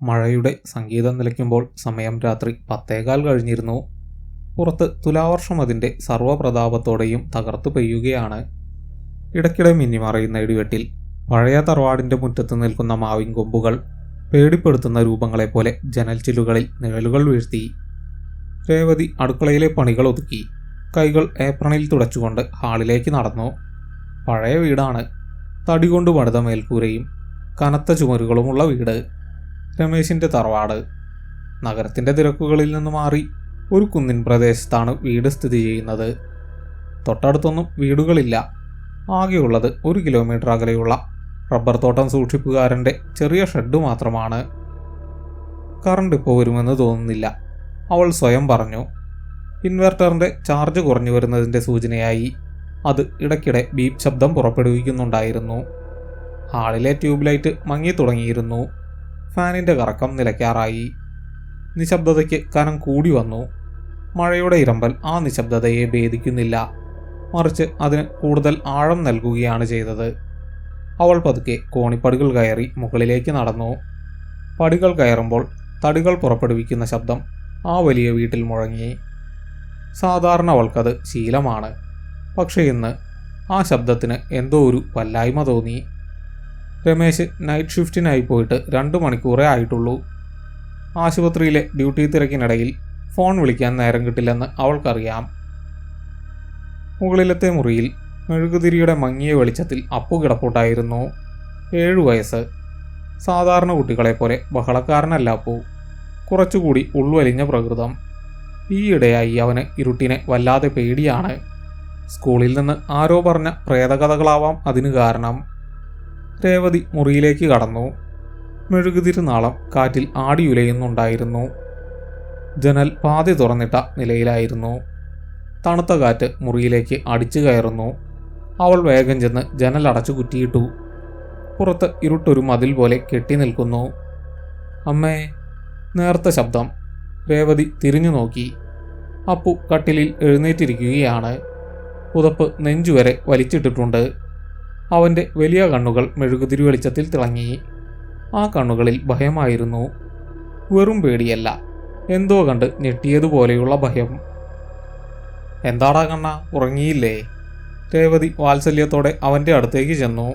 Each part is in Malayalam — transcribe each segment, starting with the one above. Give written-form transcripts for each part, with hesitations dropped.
മഴയുടെ സംഗീതം നിലയ്ക്കുമ്പോൾ സമയം രാത്രി 10:15 കഴിഞ്ഞിരുന്നു. പുറത്ത് തുലാവർഷം അതിൻ്റെ സർവ്വപ്രതാപത്തോടെയും തകർത്തു പെയ്യുകയാണ്. ഇടയ്ക്കിടെ മിന്നിമറയുന്ന ഇടിവെട്ടിൽ പഴയ തറവാടിൻ്റെ മുറ്റത്ത് നിൽക്കുന്ന മാവിൻകൊമ്പുകൾ പേടിപ്പെടുത്തുന്ന രൂപങ്ങളെപ്പോലെ ജനൽച്ചില്ലുകളിൽ നിഴലുകൾ വീഴ്ത്തി. രേവതി അടുക്കളയിലെ പണികൾ ഒതുക്കി കൈകൾ ഏപ്രണിൽ തുടച്ചുകൊണ്ട് ഹാളിലേക്ക് നടന്നു. പഴയ വീടാണ്. തടികൊണ്ട് പണിത മേൽക്കൂരയും കനത്ത ചുമരുകളുമുള്ള വീട്. രമേശിൻ്റെ തറവാട്. നഗരത്തിൻ്റെ തിരക്കുകളിൽ നിന്ന് മാറി ഒരു കുന്നിൻ പ്രദേശത്താണ് വീട് സ്ഥിതി ചെയ്യുന്നത്. തൊട്ടടുത്തൊന്നും വീടുകളില്ല. ആകെയുള്ളത് 1 കിലോമീറ്റർ അകലെയുള്ള റബ്ബർ തോട്ടം സൂക്ഷിപ്പുകാരൻ്റെ ചെറിയ ഷെഡ് മാത്രമാണ്. കറണ്ട് ഇപ്പോൾ വരുമെന്ന് തോന്നുന്നില്ല, അവൾ സ്വയം പറഞ്ഞു. ഇൻവെർട്ടറിൻ്റെ ചാർജ് കുറഞ്ഞു വരുന്നതിൻ്റെ സൂചനയായി അത് ഇടയ്ക്കിടെ ബീപ്പ് ശബ്ദം പുറപ്പെടുവിക്കുന്നുണ്ടായിരുന്നു. ഹാളിലെ ട്യൂബ് ലൈറ്റ് മങ്ങി തുടങ്ങിയിരുന്നു. ഫാനിൻ്റെ കറക്കം നിലയ്ക്കാറായി. നിശബ്ദതയ്ക്ക് കനം കൂടി വന്നു. മഴയുടെ ഇരമ്പൽ ആ നിശബ്ദതയെ ഭേദിക്കുന്നില്ല, മറിച്ച് അതിന് കൂടുതൽ ആഴം നൽകുകയാണ് ചെയ്തത്. അവൾ പതുക്കെ കോണിപ്പടികൾ കയറി മുകളിലേക്ക് നടന്നു. പടികൾ കയറുമ്പോൾ തടികൾ പുറപ്പെടുവിക്കുന്ന ശബ്ദം ആ വലിയ വീട്ടിൽ മുഴങ്ങി. സാധാരണ അവൾക്കത് ശീലമാണ്. പക്ഷേ ഇന്ന് ആ ശബ്ദത്തിന് എന്തോ ഒരു വല്ലായ്മ തോന്നി. രമേശ് നൈറ്റ് ഷിഫ്റ്റിനായി പോയിട്ട് 2 മണിക്കൂറേ ആയിട്ടുള്ളൂ. ആശുപത്രിയിലെ ഡ്യൂട്ടി തിരക്കിനിടയിൽ ഫോൺ വിളിക്കാൻ നേരം കിട്ടില്ലെന്ന് അവൾക്കറിയാം. മുകളിലത്തെ മുറിയിൽ മെഴുകുതിരിയുടെ മങ്ങിയ വെളിച്ചത്തിൽ അപ്പു കിടപ്പുണ്ടായിരുന്നു. 7 വയസ്സ്. സാധാരണ കുട്ടികളെപ്പോലെ ബഹളക്കാരനല്ല അപ്പു. കുറച്ചുകൂടി ഉൾവലിഞ്ഞ പ്രകൃതം. ഈയിടെയായി അവന് ഇരുട്ടിനെ വല്ലാതെ പേടിയാണ്. സ്കൂളിൽ നിന്ന് ആരോ പറഞ്ഞ പ്രേതകഥകളാവാം അതിന് കാരണം. രേവതി മുറിയിലേക്ക് കടന്നു. മെഴുകുതിരിനാളം കാറ്റിൽ ആടിയുലയുന്നുണ്ടായിരുന്നു. ജനൽ പാതി തുറന്നിട്ട നിലയിലായിരുന്നു. തണുത്ത കാറ്റ് മുറിയിലേക്ക് അടിച്ചു കയറുന്നു. അവൾ വേഗം ചെന്ന് ജനൽ അടച്ചു കുറ്റിയിട്ടു. പുറത്ത് ഇരുട്ടൊരു മതിൽ പോലെ കെട്ടി നിൽക്കുന്നു. അമ്മേ, നേർത്ത ശബ്ദം. രേവതി തിരിഞ്ഞു നോക്കി. അപ്പു കട്ടിലിൽ എഴുന്നേറ്റിരിക്കുകയാണ്. പുതപ്പ് നെഞ്ചുവരെ വലിച്ചിട്ടിട്ടുണ്ട്. അവൻ്റെ വലിയ കണ്ണുകൾ മെഴുകുതിരി വെളിച്ചത്തിൽ തിളങ്ങി. ആ കണ്ണുകളിൽ ഭയമായിരുന്നു. വെറും പേടിയല്ല, എന്തോ കണ്ട് ഞെട്ടിയതുപോലെയുള്ള ഭയം. എന്താടാ കണ്ണ, ഉറങ്ങിയില്ലേ? രേവതി വാത്സല്യത്തോടെ അവൻ്റെ അടുത്തേക്ക് ചെന്നു.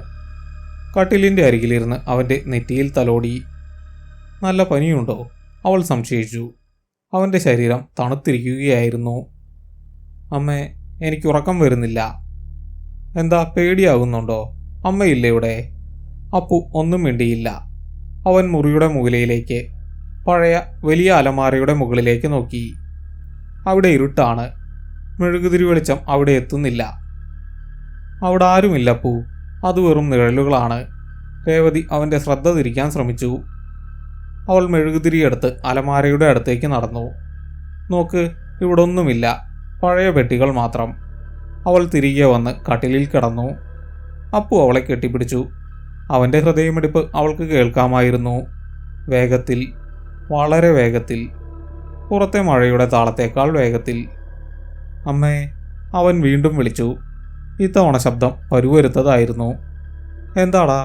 കട്ടിലിൻ്റെ അരികിലിരുന്ന് അവൻ്റെ നെറ്റിയിൽ തലോടി. നല്ല പനിയുണ്ടോ? അവൾ സംശയിച്ചു. അവൻ്റെ ശരീരം തണുത്തിരിക്കുകയായിരുന്നു. അമ്മേ, എനിക്ക് ഉറക്കം വരുന്നില്ല. എന്താ, പേടിയാകുന്നുണ്ടോ? അമ്മയില്ലേ ഇവിടെ? അപ്പു ഒന്നും മിണ്ടിയില്ല. അവൻ മുറിയുടെ മൂലയിലേക്ക്, പഴയ വലിയ അലമാരയുടെ മുകളിലേക്ക് നോക്കി. അവിടെ ഇരുട്ടാണ്. മെഴുകുതിരി വെളിച്ചം അവിടെ എത്തുന്നില്ല. അവിടെ ആരുമില്ല അപ്പു, അത് വെറും നിഴലുകളാണ്. രേവതി അവൻ്റെ ശ്രദ്ധ തിരിക്കാൻ ശ്രമിച്ചു. അവൾ മെഴുകുതിരിയെടുത്ത് അലമാരയുടെ അടുത്തേക്ക് നടന്നു. നോക്ക്, ഇവിടെ ഒന്നുമില്ല, പഴയ പെട്ടികൾ മാത്രം. അവൾ തിരികെ വന്ന് കട്ടിലിൽ കിടന്നു. അപ്പു അവളെ കെട്ടിപ്പിടിച്ചു. അവൻ്റെ ഹൃദയമിടിപ്പ് അവൾക്ക് കേൾക്കാമായിരുന്നു. വേഗത്തിൽ, വളരെ വേഗത്തിൽ, പുറത്തെ മഴയുടെ താളത്തേക്കാൾ വേഗത്തിൽ. അമ്മേ, അവൻ വീണ്ടും വിളിച്ചു. ഇത്തവണ ശബ്ദം പരുവരുത്തതായിരുന്നു. എന്താടാ?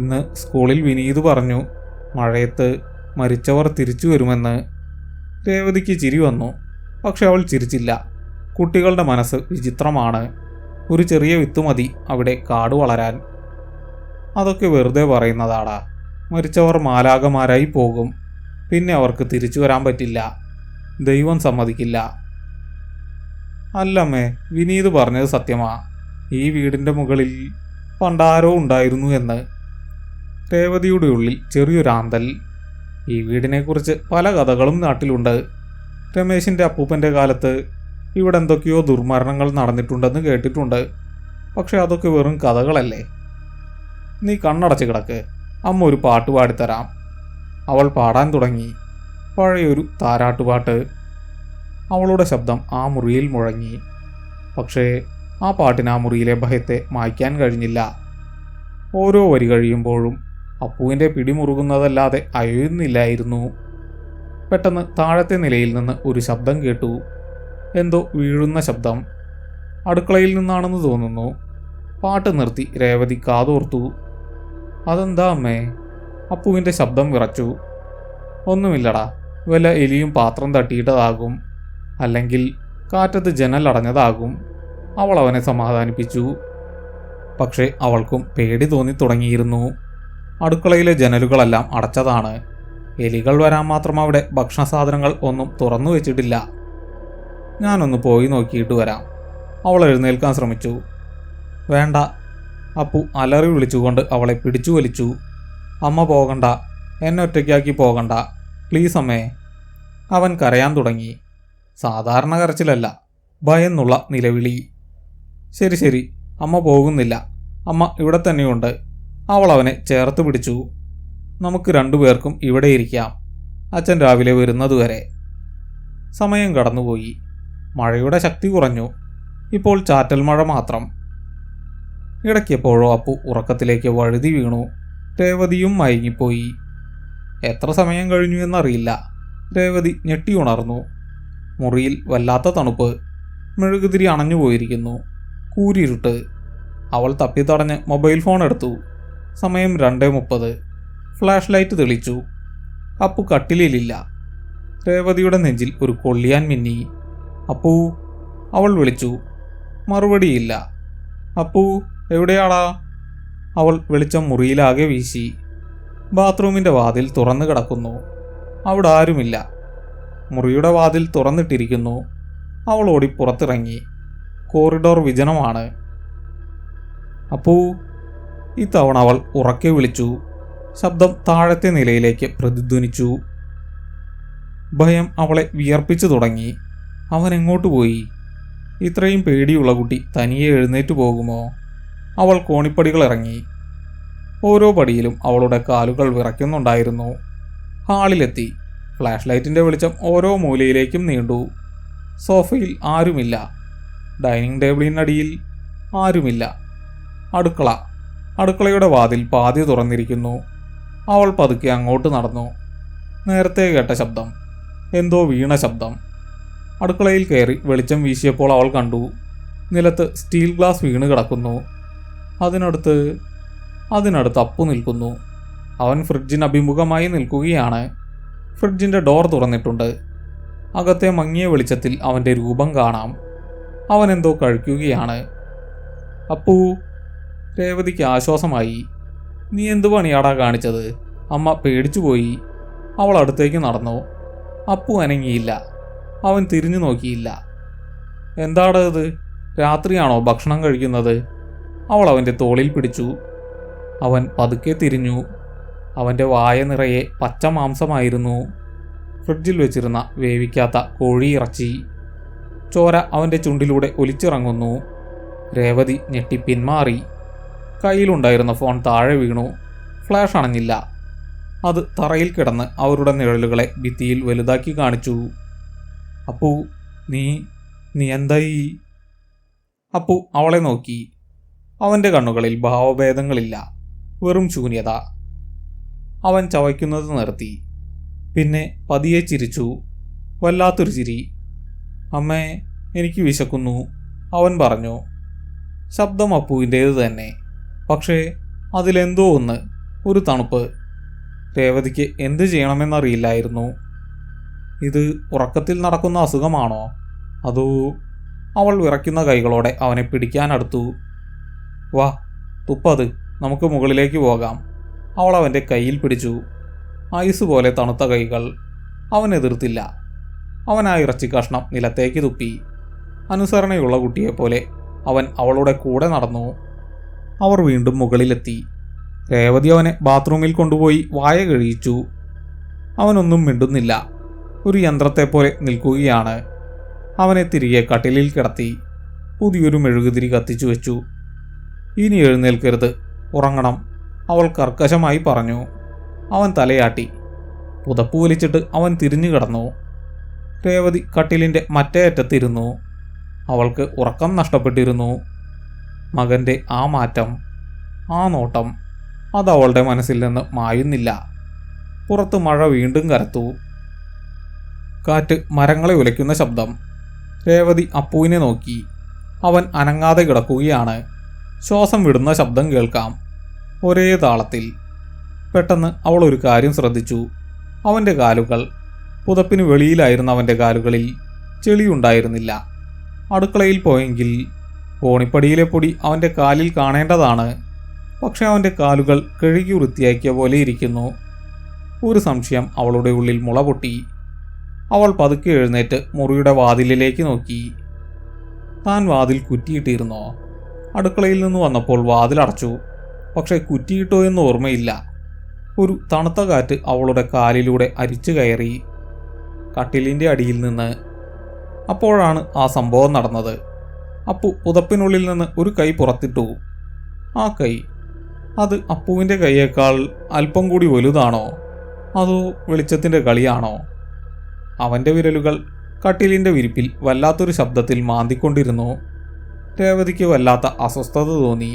ഇന്ന് സ്കൂളിൽ വിനീത് പറഞ്ഞു, മഴയത്ത് മരിച്ചവർ തിരിച്ചു വരുമെന്ന്. രേവതിക്ക് ചിരി വന്നു. പക്ഷെ അവൾ ചിരിച്ചില്ല. കുട്ടികളുടെ മനസ്സ് വിചിത്രമാണ്. ഒരു ചെറിയ വിത്ത് മതി അവിടെ കാട് വളരാൻ. അതൊക്കെ വെറുതെ പറയുന്നതാടാ. മരിച്ചവർ മാലാഖമാരായി പോകും. പിന്നെ അവർക്ക് തിരിച്ചു വരാൻ പറ്റില്ല. ദൈവം സമ്മതിക്കില്ല. അല്ലമ്മേ, വിനീത് പറഞ്ഞത് സത്യമാ. ഈ വീടിൻ്റെ മുകളിൽ പണ്ടാരോ ഉണ്ടായിരുന്നു എന്ന്. രേവതിയുടെ ഉള്ളിൽ ചെറിയൊരാന്തൽ. ഈ വീടിനെക്കുറിച്ച് പല കഥകളും നാട്ടിലുണ്ട്. രമേശിൻ്റെ അപ്പൂപ്പൻ്റെ കാലത്ത് ഇവിടെ എന്തൊക്കെയോ ദുർമരണങ്ങൾ നടന്നിട്ടുണ്ടെന്ന് കേട്ടിട്ടുണ്ട്. പക്ഷെ അതൊക്കെ വെറും കഥകളല്ലേ. നീ കണ്ണടച്ച് കിടക്ക്, അമ്മ ഒരു പാട്ട് പാടിത്തരാം. അവൾ പാടാൻ തുടങ്ങി. പഴയൊരു താരാട്ടുപാട്ട്. അവളുടെ ശബ്ദം ആ മുറിയിൽ മുഴങ്ങി. പക്ഷേ ആ പാട്ടിന് ആ മുറിയിലെ ഭയത്തെ മായ്ക്കാൻ കഴിഞ്ഞില്ല. ഓരോ വരി കഴിയുമ്പോഴും അപ്പുവിൻ്റെ പിടിമുറുകുന്നതല്ലാതെ അയയുന്നില്ലായിരുന്നു. പെട്ടെന്ന് താഴത്തെ നിലയിൽ നിന്ന് ഒരു ശബ്ദം കേട്ടു. എന്തോ വീഴുന്ന ശബ്ദം. അടുക്കളയിൽ നിന്നാണെന്ന് തോന്നുന്നു. പാട്ട് നിർത്തി രേവതി കാതോർത്തു. അതെന്താ അമ്മേ? അപ്പുവിൻ്റെ ശബ്ദം വിറച്ചു. ഒന്നുമില്ലടാ, വല്ല എലിയും പാത്രം തട്ടിയിട്ടതാകും, അല്ലെങ്കിൽ കാറ്റത്ത് ജനലടഞ്ഞതാകും, അവൾ അവനെ സമാധാനിപ്പിച്ചു. പക്ഷേ അവൾക്കും പേടി തോന്നി തുടങ്ങിയിരുന്നു. അടുക്കളയിലെ ജനലുകളെല്ലാം അടച്ചതാണ്. എലികൾ വരാൻ മാത്രം അവിടെ ഭക്ഷണ സാധനങ്ങൾ ഒന്നും തുറന്നു വെച്ചിട്ടില്ല. ഞാനൊന്ന് പോയി നോക്കിയിട്ട് വരാം. അവൾ എഴുന്നേൽക്കാൻ ശ്രമിച്ചു. വേണ്ട, അപ്പു അലറി വിളിച്ചുകൊണ്ട് അവളെ പിടിച്ചു വലിച്ചു. അമ്മ പോകണ്ട, എന്നെ ഒറ്റയ്ക്കാക്കി പോകണ്ട, പ്ലീസ് അമ്മേ. അവൻ കരയാൻ തുടങ്ങി. സാധാരണ കരച്ചിലല്ല, ഭയന്നുള്ള നിലവിളി. ശരി ശരി, അമ്മ പോകുന്നില്ല, അമ്മ ഇവിടെ തന്നെയുണ്ട്. അവൾ അവനെ ചേർത്ത് പിടിച്ചു. നമുക്ക് രണ്ടുപേർക്കും ഇവിടെ ഇരിക്കാം, അച്ഛൻ രാവിലെ വരുന്നതുവരെ. സമയം കടന്നുപോയി. മഴയുടെ ശക്തി കുറഞ്ഞു. ഇപ്പോൾ ചാറ്റൽ മഴ മാത്രം. ഇടയ്ക്കെപ്പോഴോ അപ്പു ഉറക്കത്തിലേക്ക് വഴുതി വീണു. രേവതിയും മയങ്ങിപ്പോയി. എത്ര സമയം കഴിഞ്ഞു എന്നറിയില്ല. രേവതി ഞെട്ടി ഉണർന്നു. മുറിയിൽ വല്ലാത്ത തണുപ്പ്. മെഴുകുതിരി അണഞ്ഞുപോയിരിക്കുന്നു. കൂരിരുട്ട്. അവൾ തപ്പിത്തടഞ്ഞ് മൊബൈൽ ഫോൺ എടുത്തു. സമയം 2:30. ഫ്ലാഷ് ലൈറ്റ് തെളിച്ചു. അപ്പു കട്ടിലില്ല. രേവതിയുടെ നെഞ്ചിൽ ഒരു കൊള്ളിയാൻ മിന്നി. അപ്പു, അവൾ വിളിച്ചു. മറുപടിയില്ല. അപ്പു, എവിടെയാടാ? അവൾ വെളിച്ചം മുറിയിലാകെ വീശി. ബാത്റൂമിൻ്റെ വാതിൽ തുറന്നു കിടക്കുന്നു. അവിടെ ആരുമില്ല. മുറിയുടെ വാതിൽ തുറന്നിട്ടിരിക്കുന്നു. അവൾ ഓടി പുറത്തിറങ്ങി. കോറിഡോർ വിജനമാണ്. അപ്പൂ. ഇത്തവണ അവൾ ഉറക്കെ വിളിച്ചു. ശബ്ദം താഴത്തെ നിലയിലേക്ക് പ്രതിധ്വനിച്ചു. ഭയം അവളെ വിയർപ്പിച്ചു തുടങ്ങി. അവൻ എങ്ങോട്ട് പോയി? ഇത്രയും പേടിയുള്ള കുട്ടി തനിയെ എഴുന്നേറ്റ് പോകുമോ? അവൾ കോണിപ്പടികൾ ഇറങ്ങി. ഓരോ പടിയിലും അവളുടെ കാലുകൾ വിറയ്ക്കുന്നുണ്ടായിരുന്നു. ഹാളിലെത്തി. ഫ്ലാഷ് ലൈറ്റിൻ്റെ വെളിച്ചം ഓരോ മൂലയിലേക്കും നീണ്ടു. സോഫയിൽ ആരുമില്ല. ഡൈനിങ് ടേബിളിനടിയിൽ ആരുമില്ല. അടുക്കളയുടെ വാതിൽ പാതി തുറന്നിരിക്കുന്നു. അവൾ പതുക്കെ അങ്ങോട്ട് നടന്നു. നേരത്തെ കേട്ട ശബ്ദം, എന്തോ വീണ ശബ്ദം. അടുക്കളയിൽ കയറി വെളിച്ചം വീശിയപ്പോൾ അവൾ കണ്ടു, നിലത്ത് സ്റ്റീൽ ഗ്ലാസ് വീണ് കിടക്കുന്നു. അതിനടുത്ത് അപ്പു നിൽക്കുന്നു. അവൻ ഫ്രിഡ്ജിന് അഭിമുഖമായി നിൽക്കുകയാണ്. ഫ്രിഡ്ജിൻ്റെ ഡോർ തുറന്നിട്ടുണ്ട്. അകത്തെ മങ്ങിയ വെളിച്ചത്തിൽ അവൻ്റെ രൂപം കാണാം. അവൻ എന്തോ കഴിക്കുകയാണ്. അപ്പൂ. രേവതിക്ക് ആശ്വാസമായി. നീ എന്തു പണിയാടാ കാണിച്ചത്? അമ്മ പേടിച്ചുപോയി. അവൾ അടുത്തേക്ക് നടന്നു. അപ്പു അനങ്ങിയില്ല. അവൻ തിരിഞ്ഞു നോക്കിയില്ല. എന്താടാ ഇത്? രാത്രിയാണോ ഭക്ഷണം കഴിക്കുന്നത്? അവൾ അവൻ്റെ തോളിൽ പിടിച്ചു. അവൻ പതുക്കെ തിരിഞ്ഞു. അവൻ്റെ വായ നിറയെ പച്ച മാംസമായിരുന്നു. ഫ്രിഡ്ജിൽ വെച്ചിരുന്ന വേവിക്കാത്ത കോഴിയിറച്ചി. ചോര അവൻ്റെ ചുണ്ടിലൂടെ ഒലിച്ചിറങ്ങുന്നു. രേവതി ഞെട്ടി പിന്മാറി. കയ്യിലുണ്ടായിരുന്ന ഫോൺ താഴെ വീണു. ഫ്ലാഷ് അണഞ്ഞില്ല. അത് തറയിൽ കിടന്ന് അവരുടെ നിഴലുകളെ ഭിത്തിയിൽ വലുതാക്കി കാണിച്ചു. അപ്പു, നീ എന്തായി? അപ്പു അവളെ നോക്കി. അവൻ്റെ കണ്ണുകളിൽ ഭാവഭേദങ്ങളില്ല, വെറും ശൂന്യത. അവൻ ചവയ്ക്കുന്നത് നിർത്തി. പിന്നെ പതിയെ ചിരിച്ചു. വല്ലാത്തൊരു ചിരി. അമ്മേ, എനിക്ക് വിശക്കുന്നു, അവൻ പറഞ്ഞു. ശബ്ദം അപ്പുവിൻ്റേത് തന്നെ. പക്ഷേ അതിലെന്തോ ഒന്ന്, ഒരു തണുപ്പ്. രേവതിക്ക് എന്ത് ചെയ്യണമെന്നറിയില്ലായിരുന്നു. ഇത് ഉറക്കത്തിൽ നടക്കുന്ന അസുഖമാണോ? അതോ? അവൾ വിറയ്ക്കുന്ന കൈകളോടെ അവനെ പിടിക്കാനടുത്തു. വാ, തുപ്പത്, നമുക്ക് മുകളിലേക്ക് പോകാം. അവൾ അവൻ്റെ കയ്യിൽ പിടിച്ചു. ഐസ് പോലെ തണുത്ത കൈകൾ. അവൻ എതിർത്തില്ല. അവൻ ആ ഇറച്ചി കഷ്ണം നിലത്തേക്ക് തുപ്പി. അനുസരണയുള്ള കുട്ടിയെപ്പോലെ അവൻ അവളുടെ കൂടെ നടന്നു. അവർ വീണ്ടും മുകളിലെത്തി. രേവതി അവനെ ബാത്റൂമിൽ കൊണ്ടുപോയി വായ കഴിയിച്ചു. അവനൊന്നും മിണ്ടുന്നില്ല. ഒരു യന്ത്രത്തെപ്പോലെ നിൽക്കുകയാണ്. അവനെ തിരികെ കട്ടിലിൽ കിടത്തി. പുതിയൊരു മെഴുകുതിരി കത്തിച്ചു വെച്ചു. ഇനി എഴുന്നേൽക്കരുത്, ഉറങ്ങണം, അവൾ കർക്കശമായി പറഞ്ഞു. അവൻ തലയാട്ടി. പുതപ്പ് വലിച്ചിട്ട് അവൻ തിരിഞ്ഞു കിടന്നു. രേവതി കട്ടിലിൻ്റെ മറ്റേ അറ്റത്തിരുന്നു. അവൾക്ക് ഉറക്കം നഷ്ടപ്പെട്ടിരുന്നു. മകൻ്റെ ആ മാറ്റം, ആ നോട്ടം, അതവളുടെ മനസ്സിൽ നിന്ന് മായുന്നില്ല. പുറത്ത് മഴ വീണ്ടും കരത്തു. കാറ്റ് മരങ്ങളെ ഉലയ്ക്കുന്ന ശബ്ദം. രേവതി അപ്പുവിനെ നോക്കി. അവൻ അനങ്ങാതെ കിടക്കുകയാണ്. ശ്വാസം വിടുന്ന ശബ്ദം കേൾക്കാം, ഒരേ താളത്തിൽ. പെട്ടെന്ന് അവൾ ഒരു കാര്യം ശ്രദ്ധിച്ചു. അവൻ്റെ കാലുകൾ, പുതപ്പിന് വെളിയിലായിരുന്ന അവൻ്റെ കാലുകളിൽ ചെളിയുണ്ടായിരുന്നില്ല. അടുക്കളയിൽ പോയെങ്കിൽ കോണിപ്പടിയിലെ പൊടി അവൻ്റെ കാലിൽ കാണേണ്ടതാണ്. പക്ഷെ അവൻ്റെ കാലുകൾ കഴുകി വൃത്തിയാക്കിയ പോലെ ഇരിക്കുന്നു. ഒരു സംശയം അവളുടെ ഉള്ളിൽ മുള പൊട്ടി. അവൾ പതുക്കെ എഴുന്നേറ്റ് മുറിയുടെ വാതിലിലേക്ക് നോക്കി. താൻ വാതിൽ കുറ്റിയിട്ടിരുന്നോ? അടുക്കളയിൽ നിന്ന് വന്നപ്പോൾ വാതിലടച്ചു. പക്ഷെ കുറ്റിയിട്ടോ എന്ന് ഓർമ്മയില്ല. ഒരു തണുത്ത കാറ്റ് അവളുടെ കാലിലൂടെ അരിച്ചു കയറി കട്ടിലിൻ്റെ അടിയിൽ നിന്ന്. അപ്പോഴാണ് ആ സംഭവം നടന്നത്. അപ്പു പുതപ്പിനുള്ളിൽ നിന്ന് ഒരു കൈ പുറത്തിട്ടു. ആ കൈ, അത് അപ്പുവിൻ്റെ കൈയേക്കാൾ അല്പം കൂടി വലുതാണോ? അതോ വെളിച്ചത്തിൻ്റെ കളിയാണോ? അവൻ്റെ വിരലുകൾ കട്ടിലിൻ്റെ വിരിപ്പിൽ വല്ലാത്തൊരു ശബ്ദത്തിൽ മാന്തിക്കൊണ്ടിരുന്നു. രേവതിക്ക് വല്ലാത്ത അസ്വസ്ഥത തോന്നി.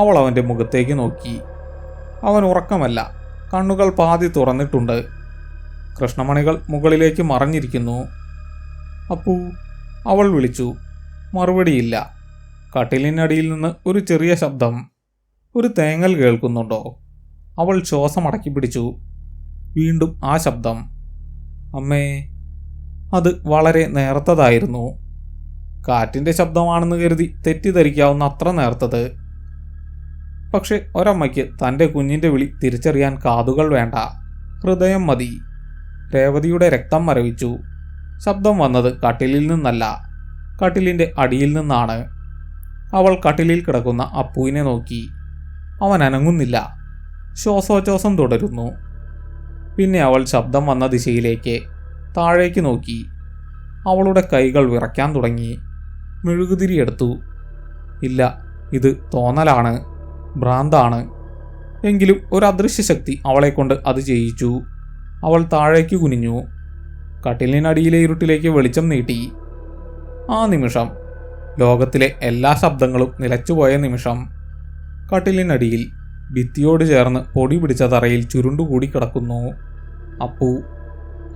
അവൾ അവൻ്റെ മുഖത്തേക്ക് നോക്കി. അവൻ ഉറക്കമല്ല, കണ്ണുകൾ പാതി തുറന്നിട്ടുണ്ട്. കൃഷ്ണമണികൾ മുകളിലേക്ക് മറഞ്ഞിരിക്കുന്നു. അപ്പൂ, അവൾ വിളിച്ചു. മറുപടിയില്ല. കട്ടിലിനടിയിൽ നിന്ന് ഒരു ചെറിയ ശബ്ദം. ഒരു തേങ്ങൽ കേൾക്കുന്നുണ്ടോ? അവൾ ശ്വാസം അടക്കി പിടിച്ചു. വീണ്ടും ആ ശബ്ദം. അമ്മേ. അത് വളരെ നേർത്തതായിരുന്നു. കാറ്റിൻ്റെ ശബ്ദമാണെന്ന് കരുതി തെറ്റിദ്ധരിക്കാവുന്ന അത്ര നേർത്തത്. പക്ഷെ ഒരമ്മയ്ക്ക് തൻ്റെ കുഞ്ഞിൻ്റെ വിളി തിരിച്ചറിയാൻ കാതുകൾ വേണ്ട, ഹൃദയം മതി. രേവതിയുടെ രക്തം മരവിച്ചു. ശബ്ദം വന്നത് കട്ടിലിൽ നിന്നല്ല, കട്ടിലിൻ്റെ അടിയിൽ നിന്നാണ്. അവൾ കട്ടിലിൽ കിടക്കുന്ന അപ്പുവിനെ നോക്കി. അവൻ അനങ്ങുന്നില്ല. ശ്വാസോച്ഛ്വാസം തുടരുന്നു. പിന്നെ അവൾ ശബ്ദം വന്ന ദിശയിലേക്ക് താഴേക്ക് നോക്കി. അവളുടെ കൈകൾ വിറയ്ക്കാൻ തുടങ്ങി. മെഴുകുതിരിയെടുത്തു. ഇല്ല, ഇത് തോന്നലാണ്, ഭ്രാന്താണ്. എങ്കിലും ഒരു അദൃശ്യശക്തി അവളെക്കൊണ്ട് അത് ചെയ്യിച്ചു. അവൾ താഴേക്ക് കുനിഞ്ഞു. കട്ടിലിനടിയിലെ ഇരുട്ടിലേക്ക് വെളിച്ചം നീട്ടി. ആ നിമിഷം ലോകത്തിലെ എല്ലാ ശബ്ദങ്ങളും നിലച്ചുപോയ നിമിഷം. കട്ടിലിനടിയിൽ ഭിത്തിയോട് ചേർന്ന് പൊടി പിടിച്ച തറയിൽ ചുരുണ്ടുകൂടി കിടക്കുന്നു അപ്പു.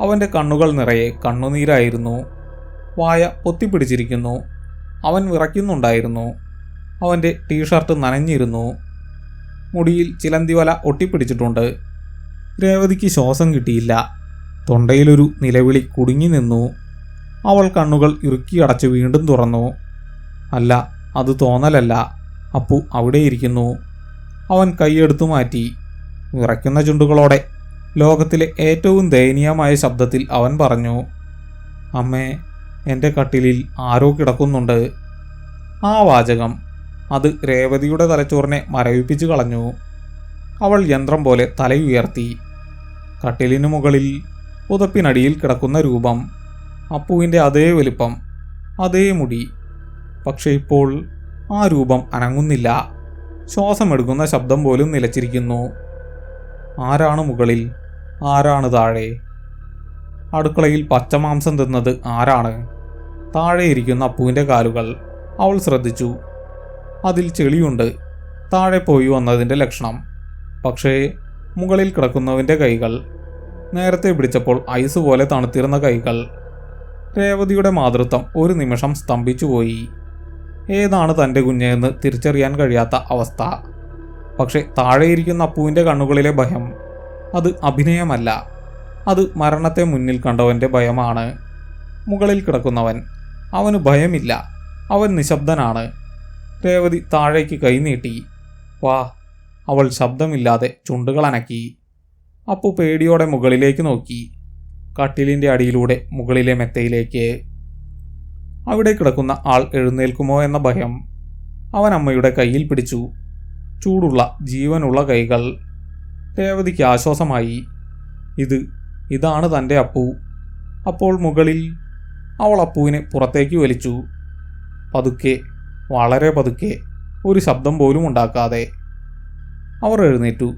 അവൻ്റെ കണ്ണുകൾ നിറയെ കണ്ണുനീരായിരുന്നു. വായ പൊത്തിപ്പിടിച്ചിരിക്കുന്നു. അവൻ വിറയ്ക്കുന്നുണ്ടായിരുന്നു. അവൻ്റെ ടീഷർട്ട് നനഞ്ഞിരുന്നു. മുടിയിൽ ചിലന്തിവല ഒട്ടിപ്പിടിച്ചിട്ടുണ്ട്. രേവതിക്ക് ശ്വാസം കിട്ടിയില്ല. തൊണ്ടയിലൊരു നിലവിളി കുടുങ്ങി നിന്നു. അവൾ കണ്ണുകൾ ഇറുക്കിയടച്ച് വീണ്ടും തുറന്നു. അല്ല, അത് തോന്നലല്ല. അപ്പു അവിടെയിരിക്കുന്നു. അവൻ കൈയെടുത്തു മാറ്റി. വിറയ്ക്കുന്ന ചുണ്ടുകളോടെ ലോകത്തിലെ ഏറ്റവും ദയനീയമായ ശബ്ദത്തിൽ അവൻ പറഞ്ഞു, അമ്മേ, എൻ്റെ കട്ടിലിൽ ആരോ കിടക്കുന്നുണ്ട്. ആ വാചകം, അത് രേവതിയുടെ തലച്ചോറിനെ മരവിപ്പിച്ചു കളഞ്ഞു. അവൾ യന്ത്രം പോലെ തലയുയർത്തി. കട്ടിലിനു മുകളിൽ പുതപ്പിനടിയിൽ കിടക്കുന്ന രൂപം. അപ്പുവിൻ്റെ അതേ വലിപ്പം, അതേ മുടി. പക്ഷേ ഇപ്പോൾ ആ രൂപം അനങ്ങുന്നില്ല. ശ്വാസമെടുക്കുന്ന ശബ്ദം പോലും നിലച്ചിരിക്കുന്നു. ആരാണ് മുകളിൽ? ആരാണ് താഴെ? അടുക്കളയിൽ പച്ചമാംസം തിന്നത് ആരാണ്? താഴെയിരിക്കുന്ന അപ്പുവിൻ്റെ കാലുകൾ. അവൾ ശ്രദ്ധിച്ചു. അതിൽ ചെളിയുണ്ട്. താഴെ പോയി വന്നതിൻ്റെ ലക്ഷണം. പക്ഷേ മുകളിൽ കിടക്കുന്നവൻ്റെ കൈകൾ, നേരത്തെ പിടിച്ചപ്പോൾ ഐസ് പോലെ തണുത്തിരുന്ന കൈകൾ. രേവതിയുടെ മാതൃത്വം ഒരു നിമിഷം സ്തംഭിച്ചുപോയി. ഏതാണ് തൻ്റെ കുഞ്ഞെന്ന് തിരിച്ചറിയാൻ കഴിയാത്ത അവസ്ഥ. പക്ഷെ താഴെയിരിക്കുന്ന അപ്പുവിൻ്റെ കണ്ണുകളിലെ ഭയം, അത് അഭിനയമല്ല. അത് മരണത്തെ മുന്നിൽ കണ്ടവൻ്റെ ഭയമാണ്. മുകളിൽ കിടക്കുന്നവൻ, അവന് ഭയമില്ല. അവൻ നിശബ്ദനാണ്. രേവതി താഴേക്ക് കൈനീട്ടി. വാ. അവൾ ശബ്ദമില്ലാതെ ചുണ്ടുകൾ അനക്കി. അപ്പു പേടിയോടെ മുകളിലേക്ക് നോക്കി. കട്ടിലിൻ്റെ അടിയിലൂടെ മുകളിലെ മെത്തയിലേക്ക്. അവിടെ കിടക്കുന്ന ആൾ എഴുന്നേൽക്കുമോ എന്ന ഭയം. അവൻ അമ്മയുടെ കയ്യിൽ പിടിച്ചു. ചൂടുള്ള ജീവനുള്ള കൈകൾ. രേവതിക്ക് ആശ്വാസമായി. ഇതാണ് തൻ്റെ അപ്പു. അപ്പോൾ മുകളിൽ അവൾ അപ്പുവിനെ പുറത്തേക്ക് വലിച്ചു. പതുക്കെ, വളരെ പതുക്കെ, ഒരു ശബ്ദം പോലും ഉണ്ടാക്കാതെ. അവർ എഴുന്നേറ്റു.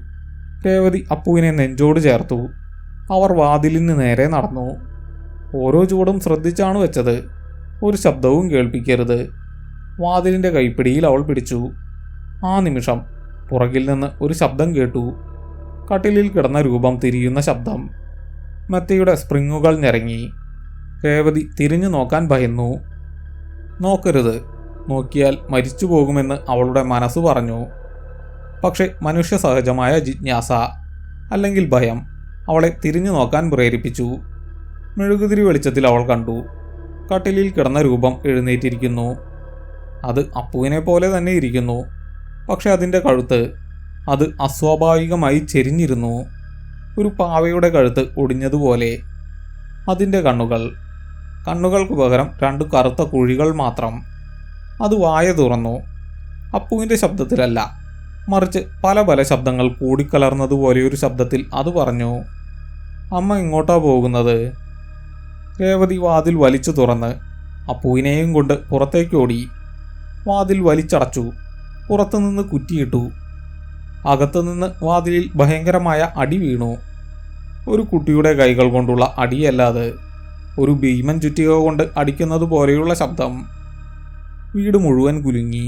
രേവതി അപ്പുവിനെ നെഞ്ചോട് ചേർത്തു. അവർ വാതിലിന് നേരെ നടന്നു. ഓരോ ചുവടും ശ്രദ്ധിച്ചാണ് വെച്ചത്. ഒരു ശബ്ദവും കേൾപ്പിക്കരുത്. വാതിലിൻ്റെ കൈപ്പിടിയിൽ അവൾ പിടിച്ചു. ആ നിമിഷം പുറകിൽ നിന്ന് ഒരു ശബ്ദം കേട്ടു. കട്ടിലിൽ കിടന്ന രൂപം തിരിയുന്ന ശബ്ദം. മെത്തയുടെ സ്പ്രിങ്ങുകൾ ഞെരങ്ങി. രേവതി തിരിഞ്ഞു നോക്കാൻ ഭയന്നു. നോക്കരുത്, നോക്കിയാൽ മരിച്ചു പോകുമെന്ന് അവളുടെ മനസ്സ് പറഞ്ഞു. പക്ഷെ മനുഷ്യ സഹജമായ ജിജ്ഞാസ അല്ലെങ്കിൽ ഭയം അവളെ തിരിഞ്ഞു നോക്കാൻ പ്രേരിപ്പിച്ചു. മെഴുകുതിരി വെളിച്ചത്തിൽ അവൾ കണ്ടു, കട്ടിലിൽ കിടന്ന രൂപം എഴുന്നേറ്റിരിക്കുന്നു. അത് അപ്പുവിനെ പോലെ തന്നെ ഇരിക്കുന്നു. പക്ഷെ അതിൻ്റെ കഴുത്ത് അത് അസ്വാഭാവികമായി ചെരിഞ്ഞിരുന്നു. ഒരു പാവയുടെ കഴുത്ത് ഒടിഞ്ഞതുപോലെ. അതിൻ്റെ കണ്ണുകൾക്ക് പകരം 2 കറുത്ത കുഴികൾ മാത്രം. അത് വായ തുറന്നു. അപ്പുവിൻ്റെ ശബ്ദത്തിലല്ല, മറിച്ച് പല ശബ്ദങ്ങൾ കൂടിക്കലർന്നതുപോലെയൊരു ശബ്ദത്തിൽ അത് പറഞ്ഞു, അമ്മ ഇങ്ങോട്ടാ പോകുന്നത്? രേവതി വാതിൽ വലിച്ചു തുറന്ന് അപ്പുവിനെയും കൊണ്ട് പുറത്തേക്കോടി. വാതിൽ വലിച്ചടച്ചു. പുറത്തുനിന്ന് കുറ്റിയിട്ടു. അകത്തുനിന്ന് വാതിലിൽ ഭയങ്കരമായ അടി വീണു. ഒരു കുട്ടിയുടെ കൈകൾ കൊണ്ടുള്ള അടിയല്ലാതെ ഒരു ഭീമൻ ചുറ്റിക കൊണ്ട് അടിക്കുന്നത് പോലെയുള്ള ശബ്ദം. വീട് മുഴുവൻ കുലുങ്ങി.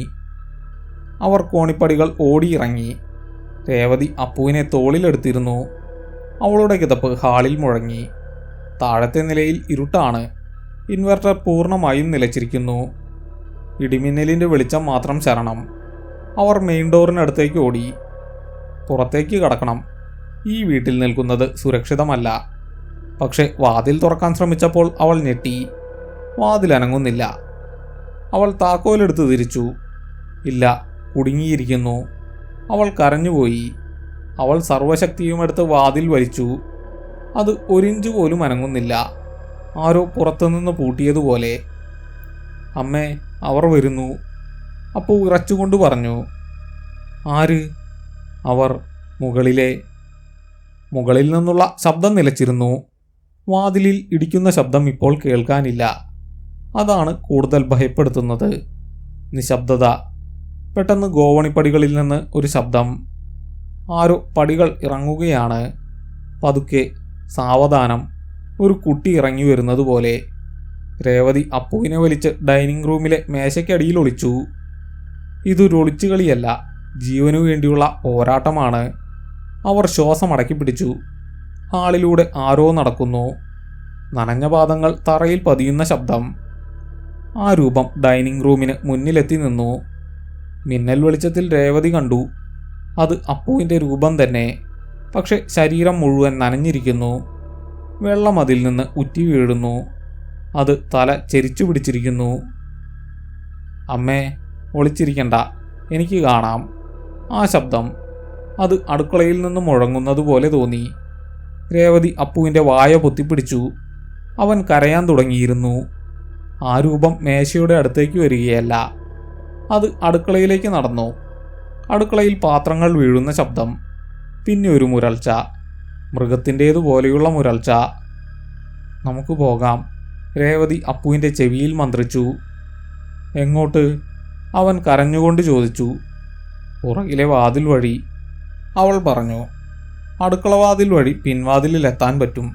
അവർ കോണിപ്പടികൾ ഓടിയിറങ്ങി. രേവതി അപ്പുവിനെ തോളിലെടുത്തിരുന്നു. അവളുടെ കിതപ്പ് ഹാളിൽ മുഴങ്ങി. താഴത്തെ നിലയിൽ ഇരുട്ടാണ്. ഇൻവെർട്ടർ പൂർണ്ണമായും നിലച്ചിരിക്കുന്നു. ഇടിമിന്നലിൻ്റെ വെളിച്ചം മാത്രം ശരണം. അവർ മെയിൻ ഡോറിനടുത്തേക്ക് ഓടി. പുറത്തേക്ക് കടക്കണം. ഈ വീട്ടിൽ നിൽക്കുന്നത് സുരക്ഷിതമല്ല. പക്ഷെ വാതിൽ തുറക്കാൻ ശ്രമിച്ചപ്പോൾ അവൾ ഞെട്ടി. വാതിൽ അനങ്ങുന്നില്ല. അവൾ താക്കോലെടുത്ത് തിരിച്ചു. ഇല്ല, കുടുങ്ങിയിരിക്കുന്നു. അവൾ കരഞ്ഞുപോയി. അവൾ സർവശക്തിയുമെടുത്ത് വാതിൽ വലിച്ചു. അത് 1 ഇഞ്ച് പോലും അനങ്ങുന്നില്ല. ആരോ പുറത്തുനിന്ന് പൂട്ടിയതുപോലെ. അമ്മേ, അവർ വരുന്നു. അപ്പോൾ വിറച്ചുകൊണ്ട് പറഞ്ഞു. ആര്? അവർ. മുകളിൽ നിന്നുള്ള ശബ്ദം നിലച്ചിരുന്നു. വാതിലിൽ ഇടിക്കുന്ന ശബ്ദം ഇപ്പോൾ കേൾക്കാനില്ല. അതാണ് കൂടുതൽ ഭയപ്പെടുത്തുന്നത്. നിശബ്ദത. പെട്ടെന്ന് ഗോവണിപ്പടികളിൽ നിന്ന് ഒരു ശബ്ദം. ആരോ പടികൾ ഇറങ്ങുകയാണ്. പതുക്കെ, സാവധാനം. ഒരു കുട്ടി ഇറങ്ങി വരുന്നത് പോലെ. രേവതി അപ്പുവിനെ വലിച്ച് ഡൈനിങ് റൂമിലെ മേശയ്ക്കടിയിൽ ഒളിച്ചു. ഇതൊരു ഒളിച്ചുകളിയല്ല, ജീവനു വേണ്ടിയുള്ള പോരാട്ടമാണ്. അവർ ശ്വാസമടക്കി പിടിച്ചു. ഹാളിലൂടെ ആരോ നടക്കുന്നു. നനഞ്ഞ പാദങ്ങൾ തറയിൽ പതിയുന്ന ശബ്ദം. ആ രൂപം ഡൈനിങ് റൂമിന് മുന്നിലെത്തി നിന്നു. മിന്നൽ വെളിച്ചത്തിൽ രേവതി കണ്ടു. അത് അപ്പുവിൻ്റെ രൂപം തന്നെ. പക്ഷെ ശരീരം മുഴുവൻ നനഞ്ഞിരിക്കുന്നു. വെള്ളം അതിൽ നിന്ന് ഉറ്റി വീഴുന്നു. അത് തല ചെരിച്ചു പിടിച്ചിരിക്കുന്നു. അമ്മേ, ഒളിച്ചിരിക്കണ്ട, എനിക്ക് കാണാം. ആ ശബ്ദം. അത് അടുക്കളയിൽ നിന്ന് മുഴങ്ങുന്നതുപോലെ തോന്നി. രേവതി അപ്പുവിൻ്റെ വായ പൊത്തിപ്പിടിച്ചു. അവൻ കരയാൻ തുടങ്ങിയിരുന്നു. ആ രൂപം മേശയുടെ അടുത്തേക്ക് വരികയല്ല. അത് അടുക്കളയിലേക്ക് നടന്നു. അടുക്കളയിൽ പാത്രങ്ങൾ വീഴുന്ന ശബ്ദം. പിന്നെ ഒരു മുരൾച്ച. മൃഗത്തിൻ്റേതുപോലെയുള്ള മുരൾച്ച. നമുക്ക് പോകാം, രേവതി അപ്പുവിൻ്റെ ചെവിയിൽ മന്ത്രിച്ചു. എങ്ങോട്ട്? അവൻ കരഞ്ഞുകൊണ്ട് ചോദിച്ചു. പുറകിലെ വാതിൽ വഴി, അവൾ പറഞ്ഞു. അടുക്കള വാതിൽ വഴി പിൻവാതിലിലെത്താൻ പറ്റും.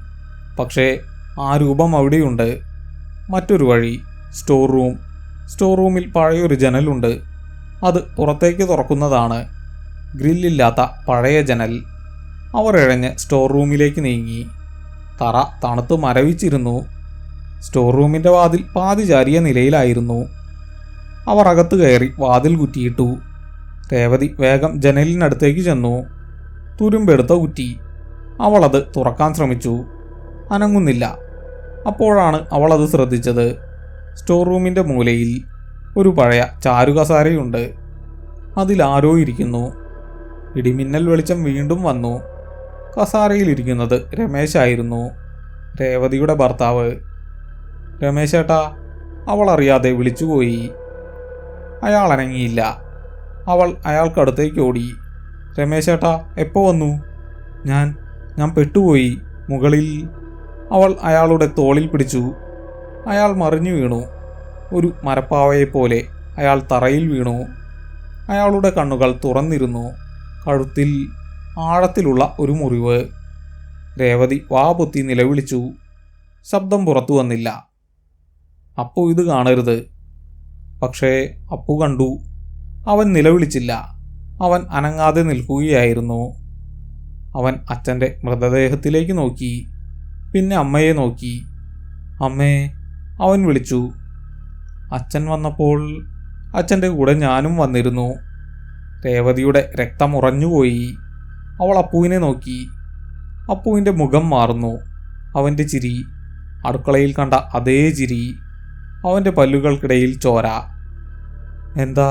പക്ഷേ ആ രൂപം അവിടെയുണ്ട്. മറ്റൊരു വഴി, സ്റ്റോർ റൂം. സ്റ്റോർ റൂമിൽ പഴയൊരു ജനലുണ്ട്. അത് പുറത്തേക്ക് തുറക്കുന്നതാണ്. ഗ്രില്ലില്ലാത്ത പഴയ ജനൽ. അവർ ഇഴഞ്ഞ് സ്റ്റോർ റൂമിലേക്ക് നീങ്ങി. തറ തണുത്ത് മരവിച്ചിരുന്നു. സ്റ്റോർ റൂമിൻ്റെ വാതിൽ പാതി ചാരിയ നിലയിലായിരുന്നു. അവർ അകത്ത് കയറി വാതിൽ കുറ്റിയിട്ടു. രേവതി വേഗം ജനലിനടുത്തേക്ക് ചെന്നു. തുരുമ്പെടുത്ത കുറ്റി. അവളത് തുറക്കാൻ ശ്രമിച്ചു. അനങ്ങുന്നില്ല. അപ്പോഴാണ് അവളത് ശ്രദ്ധിച്ചത്. സ്റ്റോർ റൂമിൻ്റെ മൂലയിൽ ഒരു പഴയ ചാരുകസാരയുണ്ട്. അതിലാരോ ഇരിക്കുന്നു. ഇടിമിന്നൽ വെളിച്ചം വീണ്ടും വന്നു. കസാരയിലിരിക്കുന്നത് രമേശായിരുന്നു, രേവതിയുടെ ഭർത്താവ്. രമേശേട്ടാ, അവൾ അറിയാതെ വിളിച്ചുപോയി. അയാൾ അനങ്ങിയില്ല. അവൾ അയാൾക്കടുത്തേക്ക് ഓടി. രമേശേട്ടാ, എപ്പോൾ വന്നു? ഞാൻ പെട്ടുപോയി. മുകളിൽ. അവൾ അയാളുടെ തോളിൽ പിടിച്ചു. അയാൾ മറിഞ്ഞു വീണു. ഒരു മരപ്പാവയെപ്പോലെ അയാൾ തറയിൽ വീണു. അയാളുടെ കണ്ണുകൾ തുറന്നിരുന്നു. കഴുത്തിൽ ആഴത്തിലുള്ള ഒരു മുറിവ്. രേവതി വാ പൊത്തി നിലവിളിച്ചു. ശബ്ദം പുറത്തു വന്നില്ല. അപ്പു ഇത് കാണരുത്. പക്ഷേ അപ്പു കണ്ടു. അവൻ നിലവിളിച്ചില്ല. അവൻ അനങ്ങാതെ നിൽക്കുകയായിരുന്നു. അവൻ അച്ഛൻ്റെ മൃതദേഹത്തിലേക്ക് നോക്കി. പിന്നെ അമ്മയെ നോക്കി. അമ്മേ, അവൻ വിളിച്ചു. അച്ഛൻ വന്നപ്പോൾ അച്ഛൻ്റെ കൂടെ ഞാനും വന്നിരുന്നു. രേവതിയുടെ രക്തം ഉറഞ്ഞുപോയി. അവൾ അപ്പുവിനെ നോക്കി. അപ്പുവിൻ്റെ മുഖം മാറുന്നു. അവൻ്റെ ചിരി, അടുക്കളയിൽ കണ്ട അതേ ചിരി. അവൻ്റെ പല്ലുകൾക്കിടയിൽ ചോര. എന്താ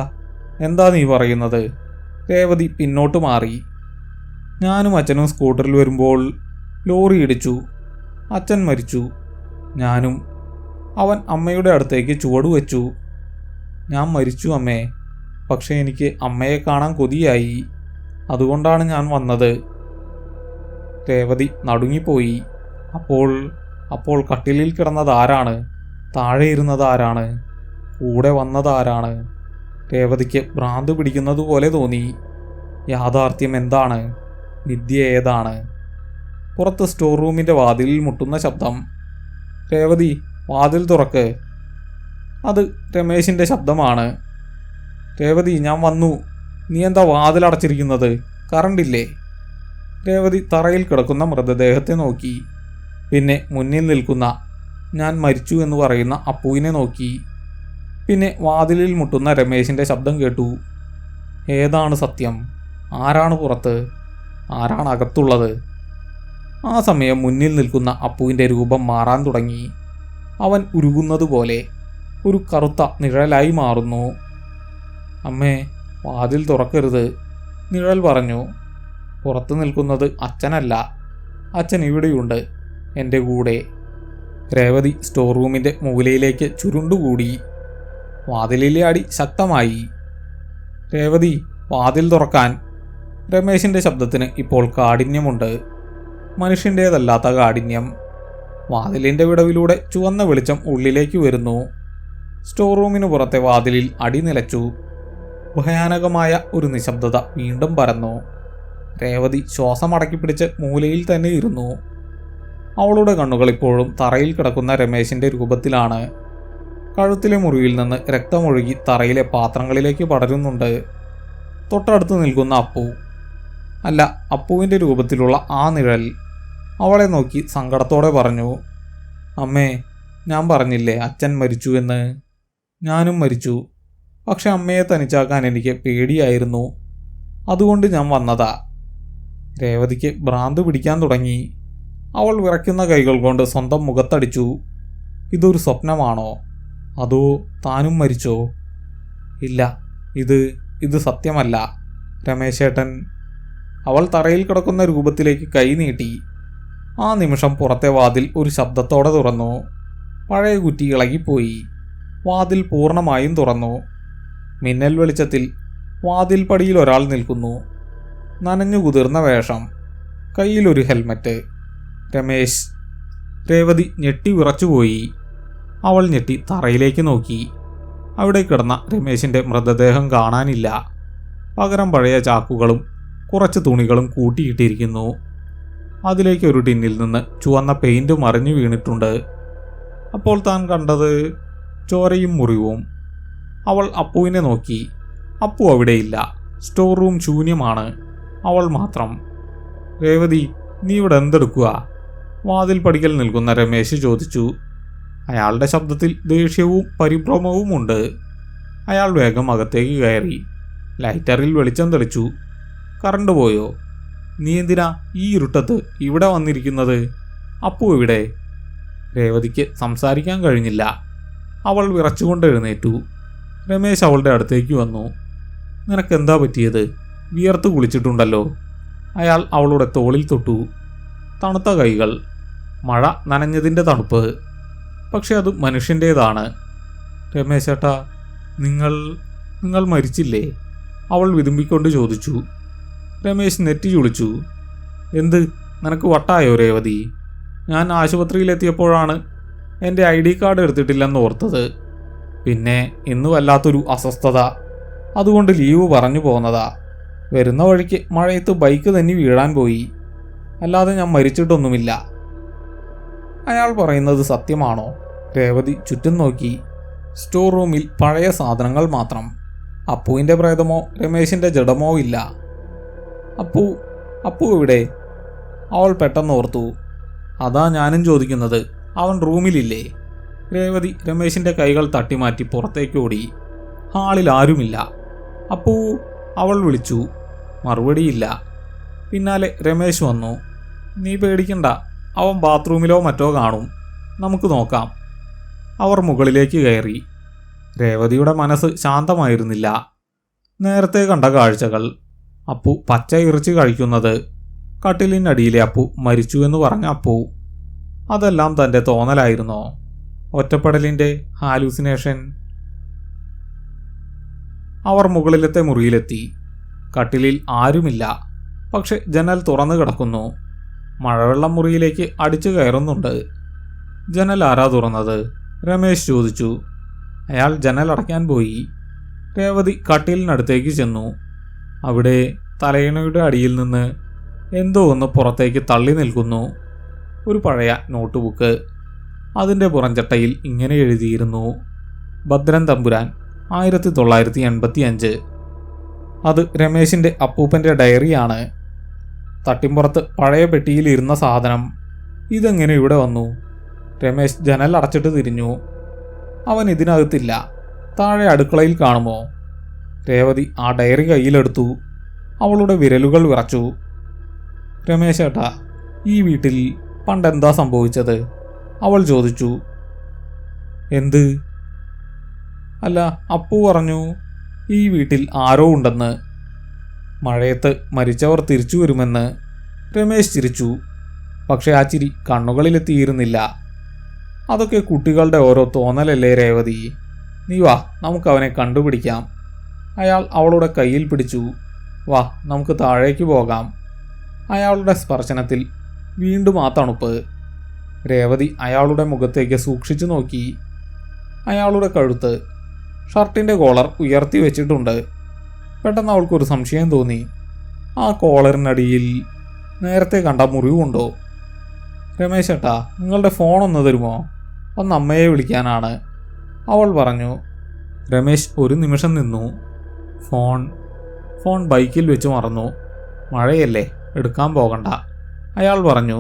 എന്താ നീ പറയുന്നത്? രേവതി പിന്നോട്ട് മാറി. ഞാനും അച്ഛനും സ്കൂട്ടറിൽ വരുമ്പോൾ ലോറി ഇടിച്ചു. അച്ഛൻ മരിച്ചു. ഞാനും. അവൻ അമ്മയുടെ അടുത്തേക്ക് ചുവടുവെച്ചു. ഞാൻ മരിച്ചു അമ്മേ. പക്ഷേ എനിക്ക് അമ്മയെ കാണാൻ കൊതിയായി. അതുകൊണ്ടാണ് ഞാൻ വന്നത്. രേവതി നടുങ്ങിപ്പോയി. അപ്പോൾ കട്ടിലിൽ കിടന്നതാരാണ്? താഴെ ഇരുന്നതാരാണ്? കൂടെ വന്നതാരാണ്? രേവതിക്ക് ഭ്രാന്ത് പിടിക്കുന്നതുപോലെ തോന്നി. യാഥാർത്ഥ്യം എന്താണ്? വിദ്യ ഏതാണ്? പുറത്ത് സ്റ്റോർ റൂമിൻ്റെ വാതിലിൽ മുട്ടുന്ന ശബ്ദം. രേവതി, വാതിൽ തുറക്ക്. അത് രമേശിൻ്റെ ശബ്ദമാണ്. രേവതി, ഞാൻ വന്നു. നീ എന്താ വാതിലടച്ചിരിക്കുന്നത്? കറണ്ടില്ലേ? രേവതി തറയിൽ കിടക്കുന്ന മൃതദേഹത്തെ നോക്കി. പിന്നെ മുന്നിൽ നിൽക്കുന്ന ഞാൻ മരിച്ചു എന്ന് പറയുന്ന അപ്പുവിനെ നോക്കി. പിന്നെ വാതിലിൽ മുട്ടുന്ന രമേശിൻ്റെ ശബ്ദം കേട്ടു. ഏതാണ് സത്യം? ആരാണ് പുറത്ത്? ആരാണ് അകത്തുള്ളത്? ആ സമയം മുന്നിൽ നിൽക്കുന്ന അപ്പുവിൻ്റെ രൂപം മാറാൻ തുടങ്ങി. അവൻ ഉരുകുന്നതുപോലെ ഒരു കറുത്ത നിഴലായി മാറുന്നു. അമ്മേ, വാതിൽ തുറക്കരുത്, നിഴൽ പറഞ്ഞു. പുറത്തു നിൽക്കുന്നത് അച്ഛനല്ല. അച്ഛൻ ഇവിടെയുണ്ട്, എൻ്റെ കൂടെ. രേവതി സ്റ്റോർ റൂമിൻ്റെ മൂലയിലേക്ക് ചുരുണ്ടുകൂടി. വാതിലിലെ അടി ശക്തമായി. രേവതി, വാതിൽ തുറക്കാൻ. രമേശിൻ്റെ ശബ്ദത്തിന് ഇപ്പോൾ കാഠിന്യമുണ്ട്. മനുഷ്യൻ്റേതല്ലാത്ത കാഠിന്യം. വാതിലിൻ്റെ വിടവിലൂടെ ചുവന്ന വെളിച്ചം ഉള്ളിലേക്ക് വരുന്നു. സ്റ്റോർ റൂമിന് പുറത്തെ വാതിലിൽ അടി നിലച്ചു. ഭയാനകമായ ഒരു നിശബ്ദത വീണ്ടും പരന്നു. രേവതി ശ്വാസം അടക്കിപ്പിടിച്ച് മൂലയിൽ തന്നെ ഇരുന്നു. അവളുടെ കണ്ണുകൾ ഇപ്പോഴും തറയിൽ കിടക്കുന്ന രമേശിൻ്റെ രൂപത്തിലാണ്. കഴുത്തിലെ മുറിവിൽ നിന്ന് രക്തമൊഴുകി തറയിലെ പാത്രങ്ങളിലേക്ക് പടരുന്നുണ്ട്. തൊട്ടടുത്ത് നിൽക്കുന്ന അപ്പു. അല്ല, അപ്പുവിൻ്റെ രൂപത്തിലുള്ള ആ നിഴൽ. അവളെ നോക്കി സങ്കടത്തോടെ പറഞ്ഞു, അമ്മേ, ഞാൻ പറഞ്ഞില്ലേ അച്ഛൻ മരിച്ചു എന്ന്. ഞാനും മരിച്ചു. പക്ഷെ അമ്മയെ തനിച്ചാക്കാൻ എനിക്ക് പേടിയായിരുന്നു. അതുകൊണ്ട് ഞാൻ വന്നതാ. രേവതിക്ക് ഭ്രാന്ത് പിടിക്കാൻ തുടങ്ങി. അവൾ വിറയ്ക്കുന്ന കൈകൾ കൊണ്ട് സ്വന്തം മുഖത്തടിച്ചു. ഇതൊരു സ്വപ്നമാണോ? അതോ താനും മരിച്ചോ? ഇല്ല, ഇത് സത്യമല്ല രമേശേട്ടൻ. അവൾ തറയിൽ കിടക്കുന്ന രൂപത്തിലേക്ക് കൈ നീട്ടി. ആ നിമിഷം പുറത്തെ വാതിൽ ഒരു ശബ്ദത്തോടെ തുറന്നു. പഴയ കുറ്റി ഇളകിപ്പോയി. വാതിൽ പൂർണ്ണമായും തുറന്നു. മിന്നൽ വെളിച്ചത്തിൽ വാതിൽ പടിയിൽ ഒരാൾ നിൽക്കുന്നു. നനഞ്ഞു കുതിർന്ന വേഷം, കയ്യിലൊരു ഹെൽമറ്റ്. രമേശ്. രേവതി ഞെട്ടി വിറച്ചുപോയി. അവൾ ഞെട്ടി തറയിലേക്ക് നോക്കി. അവിടെ കിടന്ന രമേശിൻ്റെ മൃതദേഹം കാണാനില്ല. പകരം പഴയ ചാക്കുകളും കുറച്ച് തുണികളും കൂട്ടിയിട്ടിരിക്കുന്നു. അതിലേക്ക് ഒരു ടിന്നിൽ നിന്ന് ചുവന്ന പെയിൻറ് മറിഞ്ഞു വീണിട്ടുണ്ട്. അപ്പോൾ താൻ കണ്ടത് ചോരയും മുറിവും. അവൾ അപ്പുവിനെ നോക്കി. അപ്പു അവിടെയില്ല. സ്റ്റോർ റൂം ശൂന്യമാണ്. അവൾ മാത്രം. രേവതി, നീ ഇവിടെ എന്തെടുക്കുക? വാതിൽ പടിക്കൽ നിൽക്കുന്ന രമേശ് ചോദിച്ചു. അയാളുടെ ശബ്ദത്തിൽ ദേഷ്യവും പരിഭ്രമവും ഉണ്ട്. അയാൾ വേഗം അകത്തേക്ക് കയറി. ലൈറ്ററിൽ വെളിച്ചം തെളിച്ചു. കറണ്ട് പോയോ? നീ എന്തിനാ ഈ ഇരുട്ടത്ത് ഇവിടെ വന്നിരിക്കുന്നത്? അപ്പു എവിടെ? രേവതിക്ക് സംസാരിക്കാൻ കഴിഞ്ഞില്ല. അവൾ വിറച്ചുകൊണ്ട് എഴുന്നേറ്റു. രമേശ് അവളുടെ അടുത്തേക്ക് വന്നു. നിനക്കെന്താ പറ്റിയത്? വിയർത്ത് കുളിച്ചിട്ടുണ്ടല്ലോ. അയാൾ അവളുടെ തോളിൽ തൊട്ടു. തണുത്ത കൈകൾ, മഴ നനഞ്ഞതിൻ്റെ തണുപ്പ്. പക്ഷെ അത് മനുഷ്യൻ്റേതാണ്. രമേശേട്ടാ, നിങ്ങൾ മരിച്ചില്ലേ? അവൾ വിതുമ്പിക്കൊണ്ട് ചോദിച്ചു. രമേശ് നെറ്റി ചുളിച്ചു. എന്ത്, നിനക്ക് വട്ടായോ രേവതി? ഞാൻ ആശുപത്രിയിലെത്തിയപ്പോഴാണ് എൻ്റെ ID കാർഡ് എടുത്തിട്ടില്ലെന്ന് ഓർത്തത്. പിന്നെ ഇന്ന് വല്ലാത്തൊരു അസ്വസ്ഥത. അതുകൊണ്ട് ലീവ് പറഞ്ഞു പോന്നതാ. വരുന്ന വഴിക്ക് മഴയത്ത് ബൈക്ക് തന്നെ വീഴാൻ പോയി. അല്ലാതെ ഞാൻ മരിച്ചിട്ടൊന്നുമില്ല. അയാൾ പറയുന്നത് സത്യമാണോ? രേവതി ചുറ്റും നോക്കി. സ്റ്റോർ റൂമിൽ പഴയ സാധനങ്ങൾ മാത്രം. അപ്പുവിൻ്റെ പ്രേതമോ രമേശിൻ്റെ ജഡമോ ഇല്ല. അപ്പു എവിടെ? അവൾ പെട്ടെന്ന് ഓർത്തു. അതാ ഞാനും ചോദിക്കുന്നത്. അവൻ റൂമിലില്ലേ? രേവതി രമേശിൻ്റെ കൈകൾ തട്ടിമാറ്റി പുറത്തേക്ക് ഓടി. ഹാളിൽ ആരുമില്ല. അവൾ വിളിച്ചു. മറുപടിയില്ല. പിന്നാലെ രമേശ് വന്നു. നീ പേടിക്കണ്ട, അവൻ ബാത്റൂമിലോ മറ്റോ കാണും, നമുക്ക് നോക്കാം. അവർ മുകളിലേക്ക് കയറി. രേവതിയുടെ മനസ്സ് ശാന്തമായിരുന്നില്ല. നേരത്തെ കണ്ട കാഴ്ചകൾ, അപ്പു പച്ച ഇറച്ചി കഴിക്കുന്നത്, കട്ടിലിനടിയിലെ അപ്പു മരിച്ചു എന്ന് പറഞ്ഞ അപ്പു, അതെല്ലാം തൻ്റെ തോന്നലായിരുന്നോ? ഒറ്റപ്പെടലിൻ്റെ ഹാലൂസിനേഷൻ? അവർ മുകളിലത്തെ മുറിയിലെത്തി. കട്ടിലിൽ ആരുമില്ല, പക്ഷെ ജനൽ തുറന്നു കിടക്കുന്നു. മഴവെള്ളം മുറിയിലേക്ക് അടിച്ചു കയറുന്നുണ്ട്. ജനൽ ആരാ തുറന്നത്? രമേശ് ചോദിച്ചു. അയാൾ ജനൽ അടയ്ക്കാൻ പോയി. രേവതി കട്ടിലിനടുത്തേക്ക് ചെന്നു. അവിടെ തലയിണയുടെ അടിയിൽ നിന്ന് എന്തോ ഒന്ന് പുറത്തേക്ക് തള്ളി നിൽക്കുന്നു. ഒരു പഴയ നോട്ട് ബുക്ക്. അതിൻ്റെ പുറംചട്ടയിൽ ഇങ്ങനെ എഴുതിയിരുന്നു: ഭദ്രൻ തമ്പുരാൻ, 1985. അത് രമേശിൻ്റെ അപ്പൂപ്പൻ്റെ ഡയറിയാണ്. തട്ടിമ്പുറത്ത് പഴയ പെട്ടിയിൽ ഇരുന്ന സാധനം ഇതെങ്ങനെ ഇവിടെ വന്നു? രമേശ് ജനൽ അടച്ചിട്ട് തിരിഞ്ഞു. അവൻ ഇതിനകത്തില്ല. താഴെ അടുക്കളയിൽ കാണുമോ? രേവതി ആ ഡയറി കയ്യിലെടുത്തു. അവളുടെ വിരലുകൾ വിറച്ചു. രമേശേട്ടാ, ഈ വീട്ടിൽ പണ്ടെന്താ സംഭവിച്ചത്? അവൾ ചോദിച്ചു. എന്ത്? അല്ല, അപ്പു പറഞ്ഞു ഈ വീട്ടിൽ ആരോ ഉണ്ടെന്ന്, മഴയത്ത് മരിച്ചവർ തിരിച്ചു വരുമെന്ന്. രമേശ് ചിരിച്ചു. പക്ഷെ ആ ചിരി കണ്ണുകളിലെത്തിയിരുന്നില്ല. അതൊക്കെ കുട്ടികളുടെ ഓരോ തോന്നലല്ലേ രേവതി? നീ വാ, നമുക്കവനെ കണ്ടുപിടിക്കാം. അയാൾ അവളുടെ കയ്യിൽ പിടിച്ചു. വാ, നമുക്ക് താഴേക്ക് പോകാം. അയാളുടെ സ്പർശനത്തിൽ വീണ്ടും ആ തണുപ്പ്. രേവതി അയാളുടെ മുഖത്തേക്ക് സൂക്ഷിച്ചു നോക്കി. അയാളുടെ കഴുത്ത്, ഷർട്ടിൻ്റെ കോളർ ഉയർത്തി വെച്ചിട്ടുണ്ട്. പെട്ടെന്ന് അവൾക്കൊരു സംശയം തോന്നി. ആ കോളറിനടിയിൽ നേരത്തെ കണ്ട മുറിവുണ്ടോ? രമേശേട്ടാ, നിങ്ങളുടെ ഫോൺ ഒന്ന് തരുമോ? ഒന്ന് അമ്മയെ വിളിക്കാനാണ്, അവൾ പറഞ്ഞു. രമേശ് ഒരു നിമിഷം നിന്നു. ഫോൺ ബൈക്കിൽ വെച്ച് മറന്നു. മഴയല്ലേ, എടുക്കാൻ പോകണ്ട, അയാൾ പറഞ്ഞു.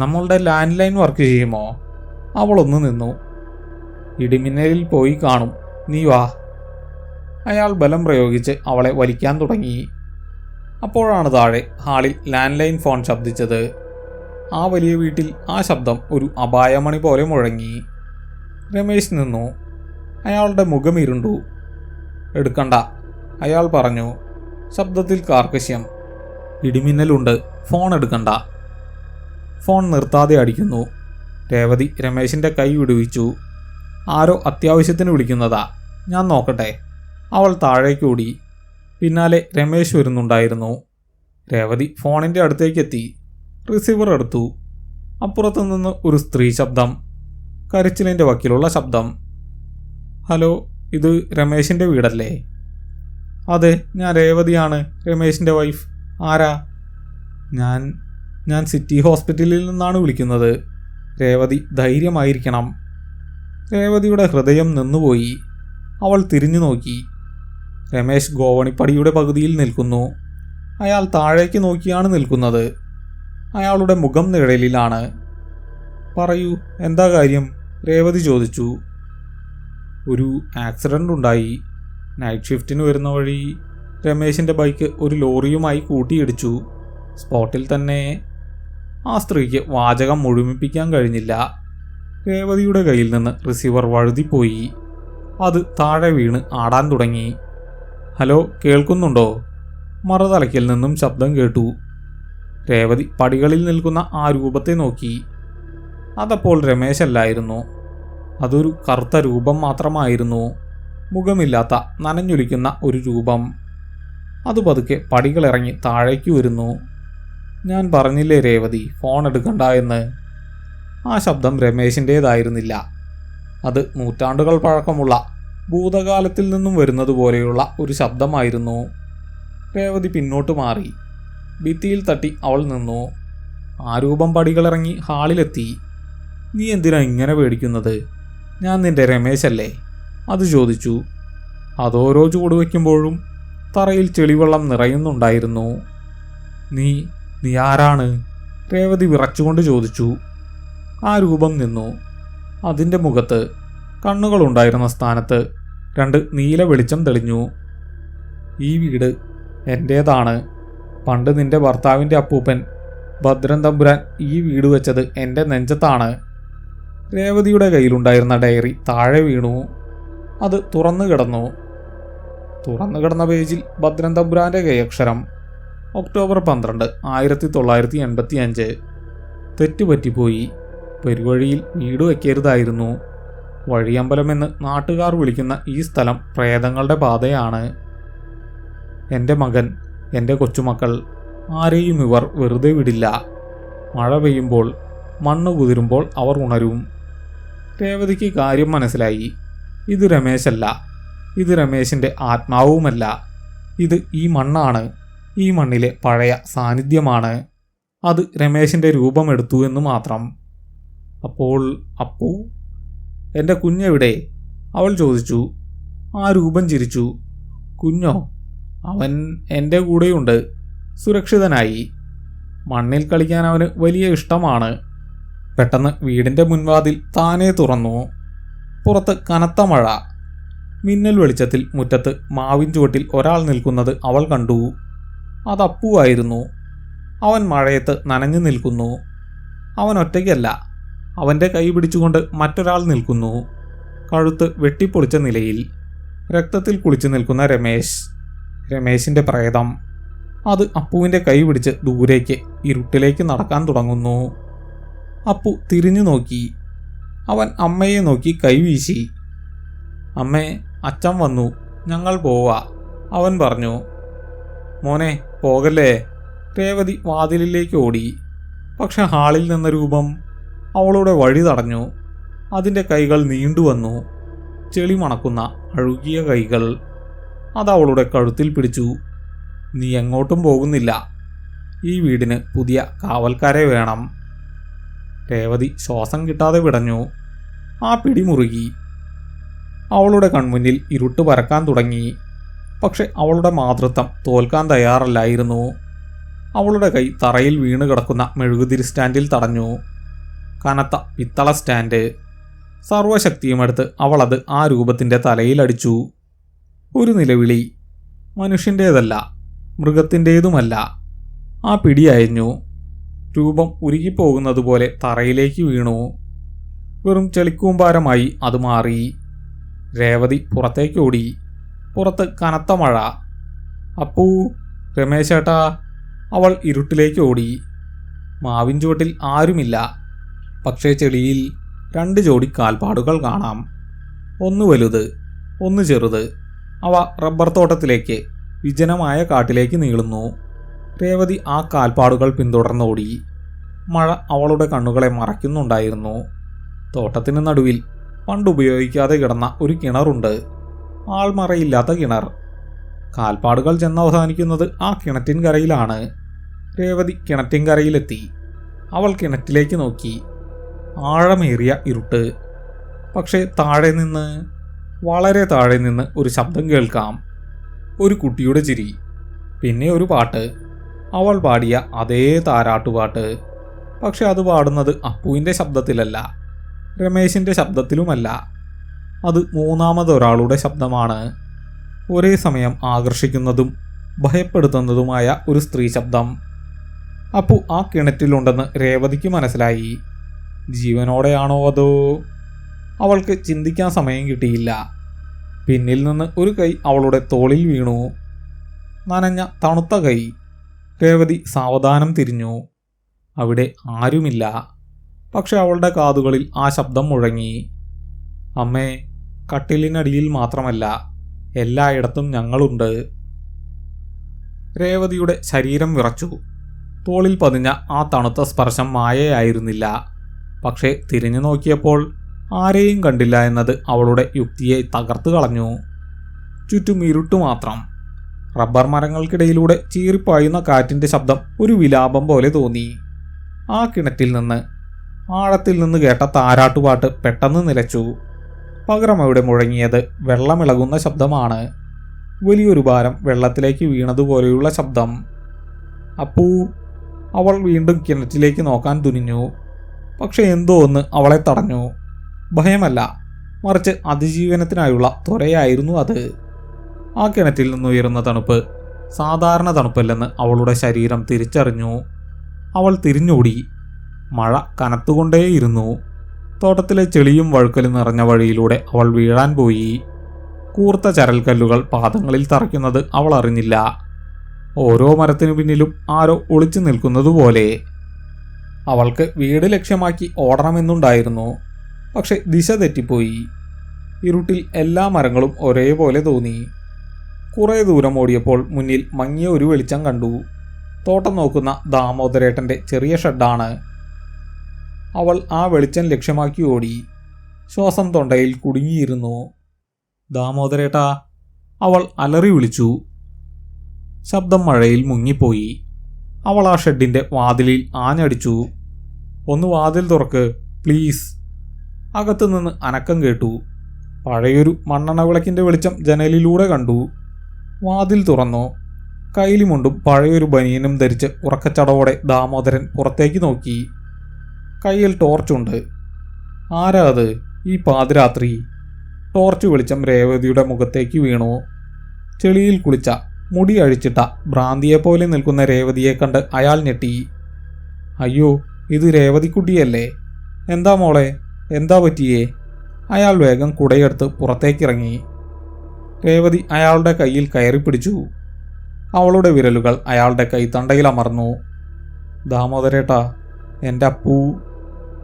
നമ്മളുടെ ലാൻഡ് ലൈൻ വർക്ക് ചെയ്യുമോ? അവളൊന്ന് നിന്നു. ഇടിമിന്നലിൽ പോയി കാണും, നീ വാ. അയാൾ ബലം പ്രയോഗിച്ച് അവളെ വലിക്കാൻ തുടങ്ങി. അപ്പോഴാണ് താഴെ ഹാളിൽ ലാൻഡ് ലൈൻ ഫോൺ ശബ്ദിച്ചത്. ആ വലിയ വീട്ടിൽ ആ ശബ്ദം ഒരു അപായമണി പോലെ മുഴങ്ങി. രമേശ് നിന്നു. അയാളുടെ മുഖം ഇരുണ്ടു. എടുക്കണ്ട, അയാൾ പറഞ്ഞു, ശബ്ദത്തിൽ കാർക്കശ്യം. ഇടിമിന്നലുണ്ട്, ഫോൺ എടുക്കണ്ട. ഫോൺ നിർത്താതെ അടിക്കുന്നു. രേവതി രമേശിൻ്റെ കൈ വിടുവിച്ചു. ആരോ അത്യാവശ്യത്തിന് വിളിക്കുന്നതാ, ഞാൻ നോക്കട്ടെ. അവൾ താഴേക്ക് ഓടി. പിന്നാലെ രമേശ് വരുന്നുണ്ടായിരുന്നു. രേവതി ഫോണിൻ്റെ അടുത്തേക്കെത്തി. റിസീവർ എടുത്തു. അപ്പുറത്തു നിന്ന് ഒരു സ്ത്രീ ശബ്ദം, കരച്ചിലിൻ്റെ വക്കിലുള്ള ശബ്ദം. ഹലോ, ഇത് രമേശിൻ്റെ വീടല്ലേ? അതെ, ഞാൻ രേവതിയാണ്, രമേശിൻ്റെ വൈഫ്. ആരാ? ഞാൻ സിറ്റി ഹോസ്പിറ്റലിൽ നിന്നാണ് വിളിക്കുന്നത്. രേവതി ധൈര്യമായിരിക്കണം. രേവതിയുടെ ഹൃദയം നിന്നുപോയി. അവൾ തിരിഞ്ഞു നോക്കി. രമേശ് ഗോവണിപ്പടിയുടെ പകുതിയിൽ നിൽക്കുന്നു. അയാൾ താഴേക്ക് നോക്കിയാണ് നിൽക്കുന്നത്. അയാളുടെ മുഖം നിഴലിലാണ്. പറയൂ, എന്താ കാര്യം? രേവതി ചോദിച്ചു. ഒരു ആക്സിഡൻ്റ് ഉണ്ടായി. നൈറ്റ് ഷിഫ്റ്റിന് വരുന്ന വഴി രമേശിൻ്റെ ബൈക്ക് ഒരു ലോറിയുമായി കൂട്ടിയിടിച്ചു. സ്പോട്ടിൽ തന്നെ. ആ സ്ത്രീക്ക് വാചകം മുഴുമിപ്പിക്കാൻ കഴിഞ്ഞില്ല. രേവതിയുടെ കയ്യിൽ നിന്ന് റിസീവർ വഴുതിപ്പോയി. അത് താഴെ വീണ് ആടാൻ തുടങ്ങി. ഹലോ, കേൾക്കുന്നുണ്ടോ? മറുതലയ്ക്കിൽ നിന്നും ശബ്ദം കേട്ടു. രേവതി പടികളിൽ നിൽക്കുന്ന ആ രൂപത്തെ നോക്കി. അതപ്പോൾ രമേശല്ലായിരുന്നു. അതൊരു കറുത്ത രൂപം മാത്രമായിരുന്നു. മുഖമില്ലാത്ത നനഞ്ഞൊലിക്കുന്ന ഒരു രൂപം. അത് പതുക്കെ പടികളിറങ്ങി താഴേക്ക് വരുന്നു. ഞാൻ പറഞ്ഞില്ലേ രേവതി, ഫോൺ എടുക്കണ്ട എന്ന്. ആ ശബ്ദം രമേശിൻ്റേതായിരുന്നില്ല. അത് നൂറ്റാണ്ടുകൾ പഴക്കമുള്ള ഭൂതകാലത്തിൽ നിന്നും വരുന്നത് പോലെയുള്ള ഒരു ശബ്ദമായിരുന്നു. രേവതി പിന്നോട്ട് മാറി. ഭിത്തിയിൽ തട്ടി അവൾ നിന്നു. ആ രൂപം പടികളിറങ്ങി ഹാളിലെത്തി. നീ എന്തിനാ ഇങ്ങനെ പേടിക്കുന്നത്? ഞാൻ നിന്റെ രമേശല്ലേ? അത് ചോദിച്ചു. അതോരോ ചൂട് വയ്ക്കുമ്പോഴും തറയിൽ ചെളിവെള്ളം നിറയുന്നുണ്ടായിരുന്നു. നീ ആരാണ്? രേവതി വിറച്ചുകൊണ്ട് ചോദിച്ചു. ആ രൂപം നിന്നു. അതിൻ്റെ മുഖത്ത്, കണ്ണുകളുണ്ടായിരുന്ന സ്ഥാനത്ത് 2 നീല വെളിച്ചം തെളിഞ്ഞു. ഈ വീട് എൻ്റേതാണ്. പണ്ട് നിന്റെ ഭർത്താവിൻ്റെ അപ്പൂപ്പൻ ഭദ്രൻ തമ്പുരാൻ ഈ വീട് വെച്ചത് എൻ്റെ നെഞ്ചത്താണ്. രേവതിയുടെ കയ്യിലുണ്ടായിരുന്ന ഡയറി താഴെ വീണു. അത് തുറന്നു കിടന്ന പേജിൽ ഭദ്രൻ തമ്പുരാൻ്റെ കൈയക്ഷരം. ഒക്ടോബർ 12, 1985. തെറ്റുപറ്റിപ്പോയി. പെരുവഴിയിൽ വീട് വയ്ക്കരുതായിരുന്നു. വഴിയമ്പലമെന്ന് നാട്ടുകാർ വിളിക്കുന്ന ഈ സ്ഥലം പ്രേതങ്ങളുടെ പാതയാണ്. എൻ്റെ മകൻ, എൻ്റെ കൊച്ചുമക്കൾ, ആരെയും ഇവർ വെറുതെ വിടില്ല. മഴ പെയ്യുമ്പോൾ, മണ്ണ് കുതിരുമ്പോൾ അവർ ഉണരും. രേവതിക്ക് കാര്യം മനസ്സിലായി. ഇത് രമേശല്ല, ഇത് രമേശിൻ്റെ ആത്മാവുമല്ല. ഇത് ഈ മണ്ണാണ്, ഈ മണ്ണിലെ പഴയ സാന്നിധ്യമാണ്. അത് രമേശിൻ്റെ രൂപമെടുത്തു എന്ന് മാത്രം. അപ്പോൾ അപ്പു, എൻ്റെ കുഞ്ഞെവിടെ? അവൾ ചോദിച്ചു. ആ രൂപം ചിരിച്ചു. കുഞ്ഞോ? അവൻ എൻ്റെ കൂടെയുണ്ട്, സുരക്ഷിതനായി. മണ്ണിൽ കളിക്കാൻ അവന് വലിയ ഇഷ്ടമാണ്. പെട്ടെന്ന് വീടിൻ്റെ മുൻവാതിൽ താനേ തുറന്നു. പുറത്ത് കനത്ത മഴ. മിന്നൽ വെളിച്ചത്തിൽ മുറ്റത്ത് മാവിൻ ചുവട്ടിൽ ഒരാൾ നിൽക്കുന്നത് അവൾ കണ്ടു. അത് അപ്പുവായിരുന്നു. അവൻ മഴയത്ത് നനഞ്ഞു നിൽക്കുന്നു. അവൻ ഒറ്റയ്ക്കല്ല, അവൻ്റെ കൈ പിടിച്ചുകൊണ്ട് മറ്റൊരാൾ നിൽക്കുന്നു. കഴുത്ത് വെട്ടിപ്പൊളിച്ച നിലയിൽ രക്തത്തിൽ കുളിച്ചു നിൽക്കുന്ന രമേശിൻ്റെ പ്രേതം. അത് അപ്പുവിൻ്റെ കൈ പിടിച്ച് ദൂരേക്ക് ഇരുട്ടിലേക്ക് നടക്കാൻ തുടങ്ങുന്നു. അപ്പു തിരിഞ്ഞു നോക്കി. അവൻ അമ്മയെ നോക്കി കൈവീശി. അമ്മേ, അച്ഛൻ വന്നു, ഞങ്ങൾ പോവാ, അവൻ പറഞ്ഞു. മോനെ, പോകല്ലേ. രേവതി വാതിലിലേക്ക് ഓടി. പക്ഷെ ഹാളിൽ നിന്ന രൂപം അവളുടെ വഴി തടഞ്ഞു. അതിൻ്റെ കൈകൾ നീണ്ടുവന്നു. ചെളി മണക്കുന്ന അഴുകിയ കൈകൾ. അതവളുടെ കഴുത്തിൽ പിടിച്ചു. നീ എങ്ങോട്ടും പോകുന്നില്ല. ഈ വീടിന് പുതിയ കാവൽക്കാരെ വേണം. രേവതി ശ്വാസം കിട്ടാതെ പിടഞ്ഞു. ആ പിടി മുറുകി. അവളുടെ കൺമുന്നിൽ ഇരുട്ട് പരക്കാൻ തുടങ്ങി. പക്ഷെ അവളുടെ മാതൃത്വം തോൽക്കാൻ തയ്യാറല്ലായിരുന്നു. അവളുടെ കൈ തറയിൽ വീണ് കിടക്കുന്ന മെഴുകുതിരി സ്റ്റാൻഡിൽ തടഞ്ഞു. കനത്ത പിത്തള സ്റ്റാൻഡ്. സർവശക്തിയുമെടുത്ത് അവളത് ആ രൂപത്തിൻ്റെ തലയിലടിച്ചു. ഒരു നിലവിളി. മനുഷ്യൻ്റേതല്ല, മൃഗത്തിൻ്റേതുമല്ല. ആ പിടി അയഞ്ഞു. രൂപം ഉരുകിപ്പോകുന്നതുപോലെ തറയിലേക്ക് വീണു. വെറും ചെളിക്കൂമ്പാരമായി അത് മാറി. രേവതി പുറത്തേക്ക് ഓടി. പുറത്ത് കനത്ത മഴ. അപ്പൂ, രമേശേട്ടാ. അവൾ ഇരുട്ടിലേക്ക് ഓടി. മാവിൻ ചുവട്ടിൽ ആരുമില്ല. പക്ഷേ ചെളിയിൽ 2 ജോഡി കാൽപ്പാടുകൾ കാണാം. ഒന്ന് വലുത്, ഒന്ന് ചെറുത്. അവ റബ്ബർ തോട്ടത്തിലേക്ക്, വിജനമായ കാട്ടിലേക്ക് നീളുന്നു. രേവതി ആ കാൽപ്പാടുകൾ പിന്തുടർന്നോടി. മഴ അവളുടെ കണ്ണുകളെ മറയ്ക്കുന്നുണ്ടായിരുന്നു. തോട്ടത്തിന് നടുവിൽ പണ്ടുപയോഗിക്കാതെ കിടന്ന ഒരു കിണറുണ്ട്. ആൾമറയില്ലാത്ത കിണർ. കാൽപ്പാടുകൾ ചെന്നവസാനിക്കുന്നത് ആ കിണറ്റിൻകരയിലാണ്. രേവതി കിണറ്റിൻകരയിലെത്തി. അവൾ കിണറ്റിലേക്ക് നോക്കി. ആഴമേറിയ ഇരുട്ട്. പക്ഷേ താഴെ നിന്ന്, വളരെ താഴെ നിന്ന് ഒരു ശബ്ദം കേൾക്കാം. ഒരു കുട്ടിയുടെ ചിരി. പിന്നെ ഒരു പാട്ട്. അവൾ പാടിയ അതേ താരാട്ടുപാട്ട്. പക്ഷെ അത് പാടുന്നത് അപ്പുവിൻ്റെ ശബ്ദത്തിലല്ല, രമേശിൻ്റെ ശബ്ദത്തിലുമല്ല. അത് മൂന്നാമതൊരാളുടെ ശബ്ദമാണ്. ഒരേ സമയം ആകർഷിക്കുന്നതും ഭയപ്പെടുത്തുന്നതുമായ ഒരു സ്ത്രീ ശബ്ദം. അപ്പു ആ കിണറ്റിലുണ്ടെന്ന് രേവതിക്ക് മനസ്സിലായി. ജീവനോടെയാണോ അതോ? അവൾക്ക് ചിന്തിക്കാൻ സമയം കിട്ടിയില്ല. പിന്നിൽ നിന്ന് ഒരു കൈ അവളുടെ തോളിൽ വീണു. നനഞ്ഞ തണുത്ത കൈ. രേവതി സാവധാനം തിരിഞ്ഞു. അവിടെ ആരുമില്ല. പക്ഷെ അവളുടെ കാതുകളിൽ ആ ശബ്ദം മുഴങ്ങി. അമ്മേ, കട്ടിലിനടിയിൽ മാത്രമല്ല, എല്ലായിടത്തും ഞങ്ങളുണ്ട്. രേവതിയുടെ ശരീരം വിറച്ചു. തോളിൽ പതിഞ്ഞ ആ തണുത്ത സ്പർശം മായയായിരുന്നില്ല. പക്ഷേ തിരിഞ്ഞു നോക്കിയപ്പോൾ ആരെയും കണ്ടില്ല എന്നത് അവളുടെ യുക്തിയെ തകർത്തു കളഞ്ഞു. ചുറ്റും ഇരുട്ട് മാത്രം. റബ്ബർ മരങ്ങൾക്കിടയിലൂടെ ചീറിപ്പായുന്ന കാറ്റിൻ്റെ ശബ്ദം ഒരു വിലാപം പോലെ തോന്നി. ആ കിണറ്റിൽ നിന്ന്, ആഴത്തിൽ നിന്ന് കേട്ട താരാട്ടുപാട്ട് പെട്ടെന്ന് നിലച്ചു. പകരം അവിടെ മുഴങ്ങിയത് വെള്ളമിളകുന്ന ശബ്ദമാണ്. വലിയൊരു ഭാരം വെള്ളത്തിലേക്ക് വീണതുപോലെയുള്ള ശബ്ദം. അപ്പൂ. അവൾ വീണ്ടും കിണറ്റിലേക്ക് നോക്കാൻ തുനിഞ്ഞു. പക്ഷെ എന്തോ ഒന്ന് അവളെ തടഞ്ഞു. ഭയമല്ല, മറിച്ച് അതിജീവനത്തിനായുള്ള ത്വരയായിരുന്നു അത്. ആ കിണറ്റിൽ നിന്നുയരുന്ന തണുപ്പ് സാധാരണ തണുപ്പല്ലെന്ന് അവളുടെ ശരീരം തിരിച്ചറിഞ്ഞു. അവൾ തിരിഞ്ഞോടി. മഴ കനത്തുകൊണ്ടേയിരുന്നു. തോട്ടത്തിലെ ചെളിയും വഴുക്കലും നിറഞ്ഞ വഴിയിലൂടെ അവൾ വീഴാൻ പോയി. കൂർത്ത ചരൽക്കല്ലുകൾ പാദങ്ങളിൽ തറയ്ക്കുന്നത് അവൾ അറിഞ്ഞില്ല. ഓരോ മരത്തിനു പിന്നിലും ആരോ ഒളിച്ചു നിൽക്കുന്നതുപോലെ. അവൾക്ക് വീട് ലക്ഷ്യമാക്കി ഓടണമെന്നുണ്ടായിരുന്നു. പക്ഷെ ദിശ തെറ്റിപ്പോയി. ഇരുട്ടിൽ എല്ലാ മരങ്ങളും ഒരേപോലെ തോന്നി. കുറേ ദൂരം ഓടിയപ്പോൾ മുന്നിൽ മങ്ങിയ ഒരു വെളിച്ചം കണ്ടു. തോട്ടം നോക്കുന്ന ദാമോദരേട്ടൻ്റെ ചെറിയ ഷെഡാണ്. അവൾ ആ വെളിച്ചം ലക്ഷ്യമാക്കി ഓടി. ശ്വാസം തൊണ്ടയിൽ കുടുങ്ങിയിരുന്നു. ദാമോദരേട്ടാ, അവൾ അലറി വിളിച്ചു. ശബ്ദം മഴയിൽ മുങ്ങിപ്പോയി. അവൾ ആ ഷെഡിൻ്റെ വാതിലിൽ ആഞ്ഞടിച്ചു. ഒന്ന് വാതിൽ തുറക്ക് പ്ലീസ്. അകത്തുനിന്ന് അനക്കം കേട്ടു. പഴയൊരു മണ്ണെണ്ണ വിളക്കിൻ്റെ വെളിച്ചം ജനലിലൂടെ കണ്ടു. വാതിൽ തുറന്നു. കൈലിമുണ്ടും പഴയൊരു ബനിയനും ധരിച്ച് ഉറക്കച്ചടവോടെ ദാമോദരൻ പുറത്തേക്ക് നോക്കി. കയ്യിൽ ടോർച്ചുണ്ട്. ആരാ അത് ഈ പാതിരാത്രി? ടോർച്ച് വെളിച്ചം രേവതിയുടെ മുഖത്തേക്ക് വീണു. ചെളിയിൽ കുളിച്ച, മുടി അഴിച്ചിട്ട, ഭ്രാന്തിയെപ്പോലെ നിൽക്കുന്ന രേവതിയെ കണ്ട് അയാൾ ഞെട്ടി. അയ്യോ, ഇത് രേവതിക്കുട്ടിയല്ലേ? എന്താ മോളെ, എന്താ പറ്റിയേ? അയാൾ വേഗം കുടയെടുത്ത് പുറത്തേക്കിറങ്ങി. രേവതി അയാളുടെ കയ്യിൽ കയറി പിടിച്ചു. അവളുടെ വിരലുകൾ അയാളുടെ കൈത്തണ്ടയിൽ അമർന്നു. ദാമോദരേട്ടാ, എൻ്റെ അപ്പു,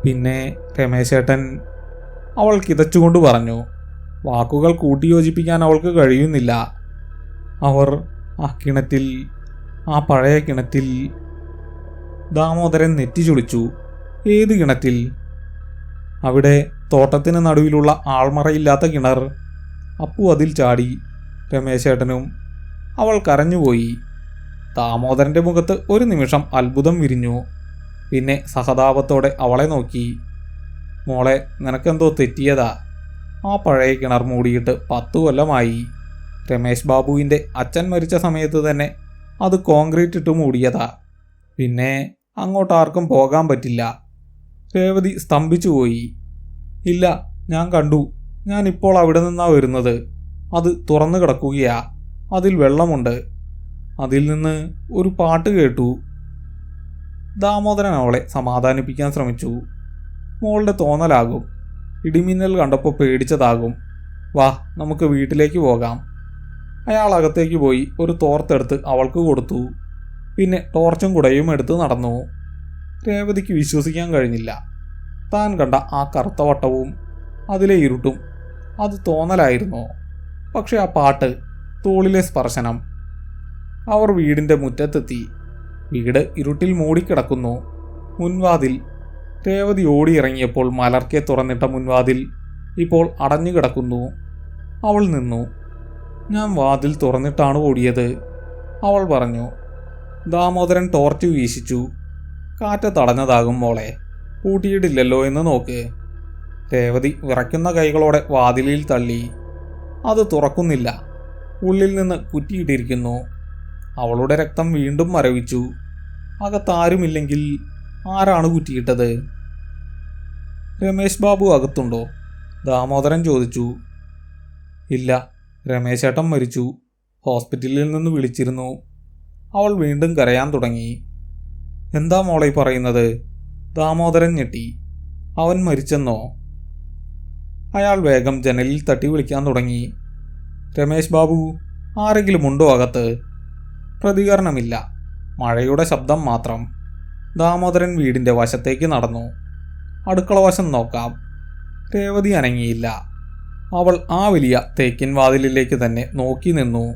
പിന്നെ രമേശേട്ടൻ, അവൾ കിതച്ചുകൊണ്ട് പറഞ്ഞു. വാക്കുകൾ കൂട്ടിയോജിപ്പിക്കാൻ അവൾക്ക് കഴിയുന്നില്ല. അവർ ആ കിണറ്റിൽ, ആ പഴയ കിണറ്റിൽ. ദാമോദരൻ നെറ്റി ചുളിച്ചു. ഏത് കിണറ്റിൽ? അവിടെ തോട്ടത്തിന് നടുവിലുള്ള ആൾമറയില്ലാത്ത കിണർ. അപ്പു അതിൽ ചാടി, രമേശേട്ടനും. അവൾ കരഞ്ഞുപോയി. ദാമോദരൻ്റെ മുഖത്ത് ഒരു നിമിഷം അത്ഭുതം വിരിഞ്ഞു. പിന്നെ സഹതാപത്തോടെ അവളെ നോക്കി. മോളെ, നിനക്കെന്തോ തെറ്റിയതാ. ആ പഴയ കിണർ മൂടിയിട്ട് 10 കൊല്ലമായി. രമേശ് ബാബുവിൻ്റെ അച്ഛൻ മരിച്ച സമയത്ത് തന്നെ അത് കോൺക്രീറ്റ് ഇട്ട് മൂടിയതാ. പിന്നെ അങ്ങോട്ടാർക്കും പോകാൻ പറ്റില്ല. രേവതി സ്തംഭിച്ചുപോയി. ഇല്ല, ഞാൻ കണ്ടു. ഞാനിപ്പോൾ അവിടെ നിന്നാ വരുന്നത്. അത് തുറന്നു കിടക്കുകയാ. അതിൽ വെള്ളമുണ്ട്. അതിൽ നിന്ന് ഒരു പാട്ട് കേട്ടു. ദാമോദരൻ അവളെ സമാധാനിപ്പിക്കാൻ ശ്രമിച്ചു. മോളുടെ തോന്നലാകും. ഇടിമിന്നൽ കണ്ടപ്പോൾ പേടിച്ചതാകും. വാ, നമുക്ക് വീട്ടിലേക്ക് പോകാം. അയാൾ അകത്തേക്ക് പോയി ഒരു തോർത്തെടുത്ത് അവൾക്ക് കൊടുത്തു. പിന്നെ ടോർച്ചും കുടയും എടുത്ത് നടന്നു. രേവതിക്ക് വിശ്വസിക്കാൻ കഴിഞ്ഞില്ല. താൻ കണ്ട ആ കറുത്ത വട്ടവും അതിലെ ഇരുട്ടും അത് തോന്നലായിരുന്നു. പക്ഷെ ആ പാട്ട്, തോളിലെ സ്പർശനം. അവർ വീടിൻ്റെ മുറ്റത്തെത്തി. വീട് ഇരുട്ടിൽ മൂടിക്കിടക്കുന്നു. മുൻവാതിൽ. രേവതി ഓടിയിറങ്ങിയപ്പോൾ മലർക്കെ തുറന്നിട്ട മുൻവാതിൽ ഇപ്പോൾ അടഞ്ഞു കിടക്കുന്നു. അവൾ നിന്നു. ഞാൻ വാതിൽ തുറന്നിട്ടാണ് ഓടിയത്, അവൾ പറഞ്ഞു. ദാമോദരൻ ടോർച്ച് വീശിച്ചു. കാറ്റ് തടഞ്ഞതാകും മോളെ. പൂട്ടിയിട്ടില്ലല്ലോ എന്ന് നോക്ക്. രേവതി വിറയ്ക്കുന്ന കൈകളോടെ വാതിലിൽ തള്ളി. അത് തുറക്കുന്നില്ല. ഉള്ളിൽ നിന്ന് കുറ്റിയിട്ടിരിക്കുന്നു. അവളുടെ രക്തം വീണ്ടും മരവിച്ചു. അകത്താരുമില്ലെങ്കിൽ ആരാണ് കുറ്റിയിട്ടത്? രമേശ് ബാബു അകത്തുണ്ടോ? ദാമോദരൻ ചോദിച്ചു. ഇല്ല, രമേശേട്ടൻ മരിച്ചു. ഹോസ്പിറ്റലിൽ നിന്ന് വിളിച്ചിരുന്നു. അവൾ വീണ്ടും കരയാൻ തുടങ്ങി. എന്താ മോളെ പറയുന്നത്? ദാമോദരൻ ഞെട്ടി. അവൻ മരിച്ചെന്നോ? അയാൾ വേഗം ജനലിൽ തട്ടി വിളിക്കാൻ തുടങ്ങി. രമേശ് ബാബു, ആരെങ്കിലും ഉണ്ടോ അകത്ത്? പ്രതികരണമില്ല. മഴയുടെ ശബ്ദം മാത്രം. ദാമോദരൻ വീടിൻ്റെ വശത്തേക്ക് നടന്നു. അടുക്കള വശം നോക്കാം. രേവതി അനങ്ങിയില്ല. അവൾ ആ വലിയ തേക്കിൻ വാതിലിലേക്ക് തന്നെ നോക്കി നിന്നു.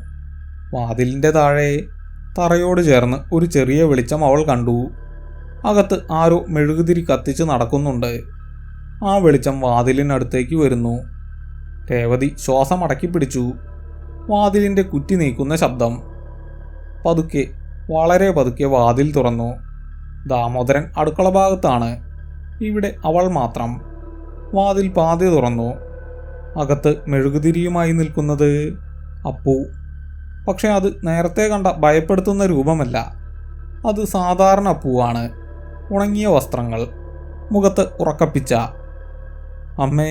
വാതിലിൻ്റെ താഴെ തറയോട് ചേർന്ന് ഒരു ചെറിയ വെളിച്ചം അവൾ കണ്ടു. അകത്ത് ആരോ മെഴുകുതിരി കത്തിച്ച് നടക്കുന്നുണ്ട്. ആ വെളിച്ചം വാതിലിനടുത്തേക്ക് വരുന്നു. രേവതി ശ്വാസം അടക്കി പിടിച്ചു. വാതിലിൻ്റെ കുറ്റി നീക്കുന്ന ശബ്ദം. പതുക്കെ, വളരെ പതുക്കെ വാതിൽ തുറന്നു. ദാമോദരൻ അടുക്കള ഭാഗത്താണ്. ഇവിടെ അവൾ മാത്രം. വാതിൽ പാതി തുറന്നു. അകത്ത് മെഴുകുതിരിയുമായി നിൽക്കുന്നത് അപ്പു. പക്ഷെ അത് നേരത്തെ കണ്ട ഭയപ്പെടുത്തുന്ന രൂപമല്ല. അത് സാധാരണ അപ്പുവാണ്. ഉണങ്ങിയ വസ്ത്രങ്ങൾ, മുഖത്ത് ഉറക്കപ്പിച്ച. അമ്മേ,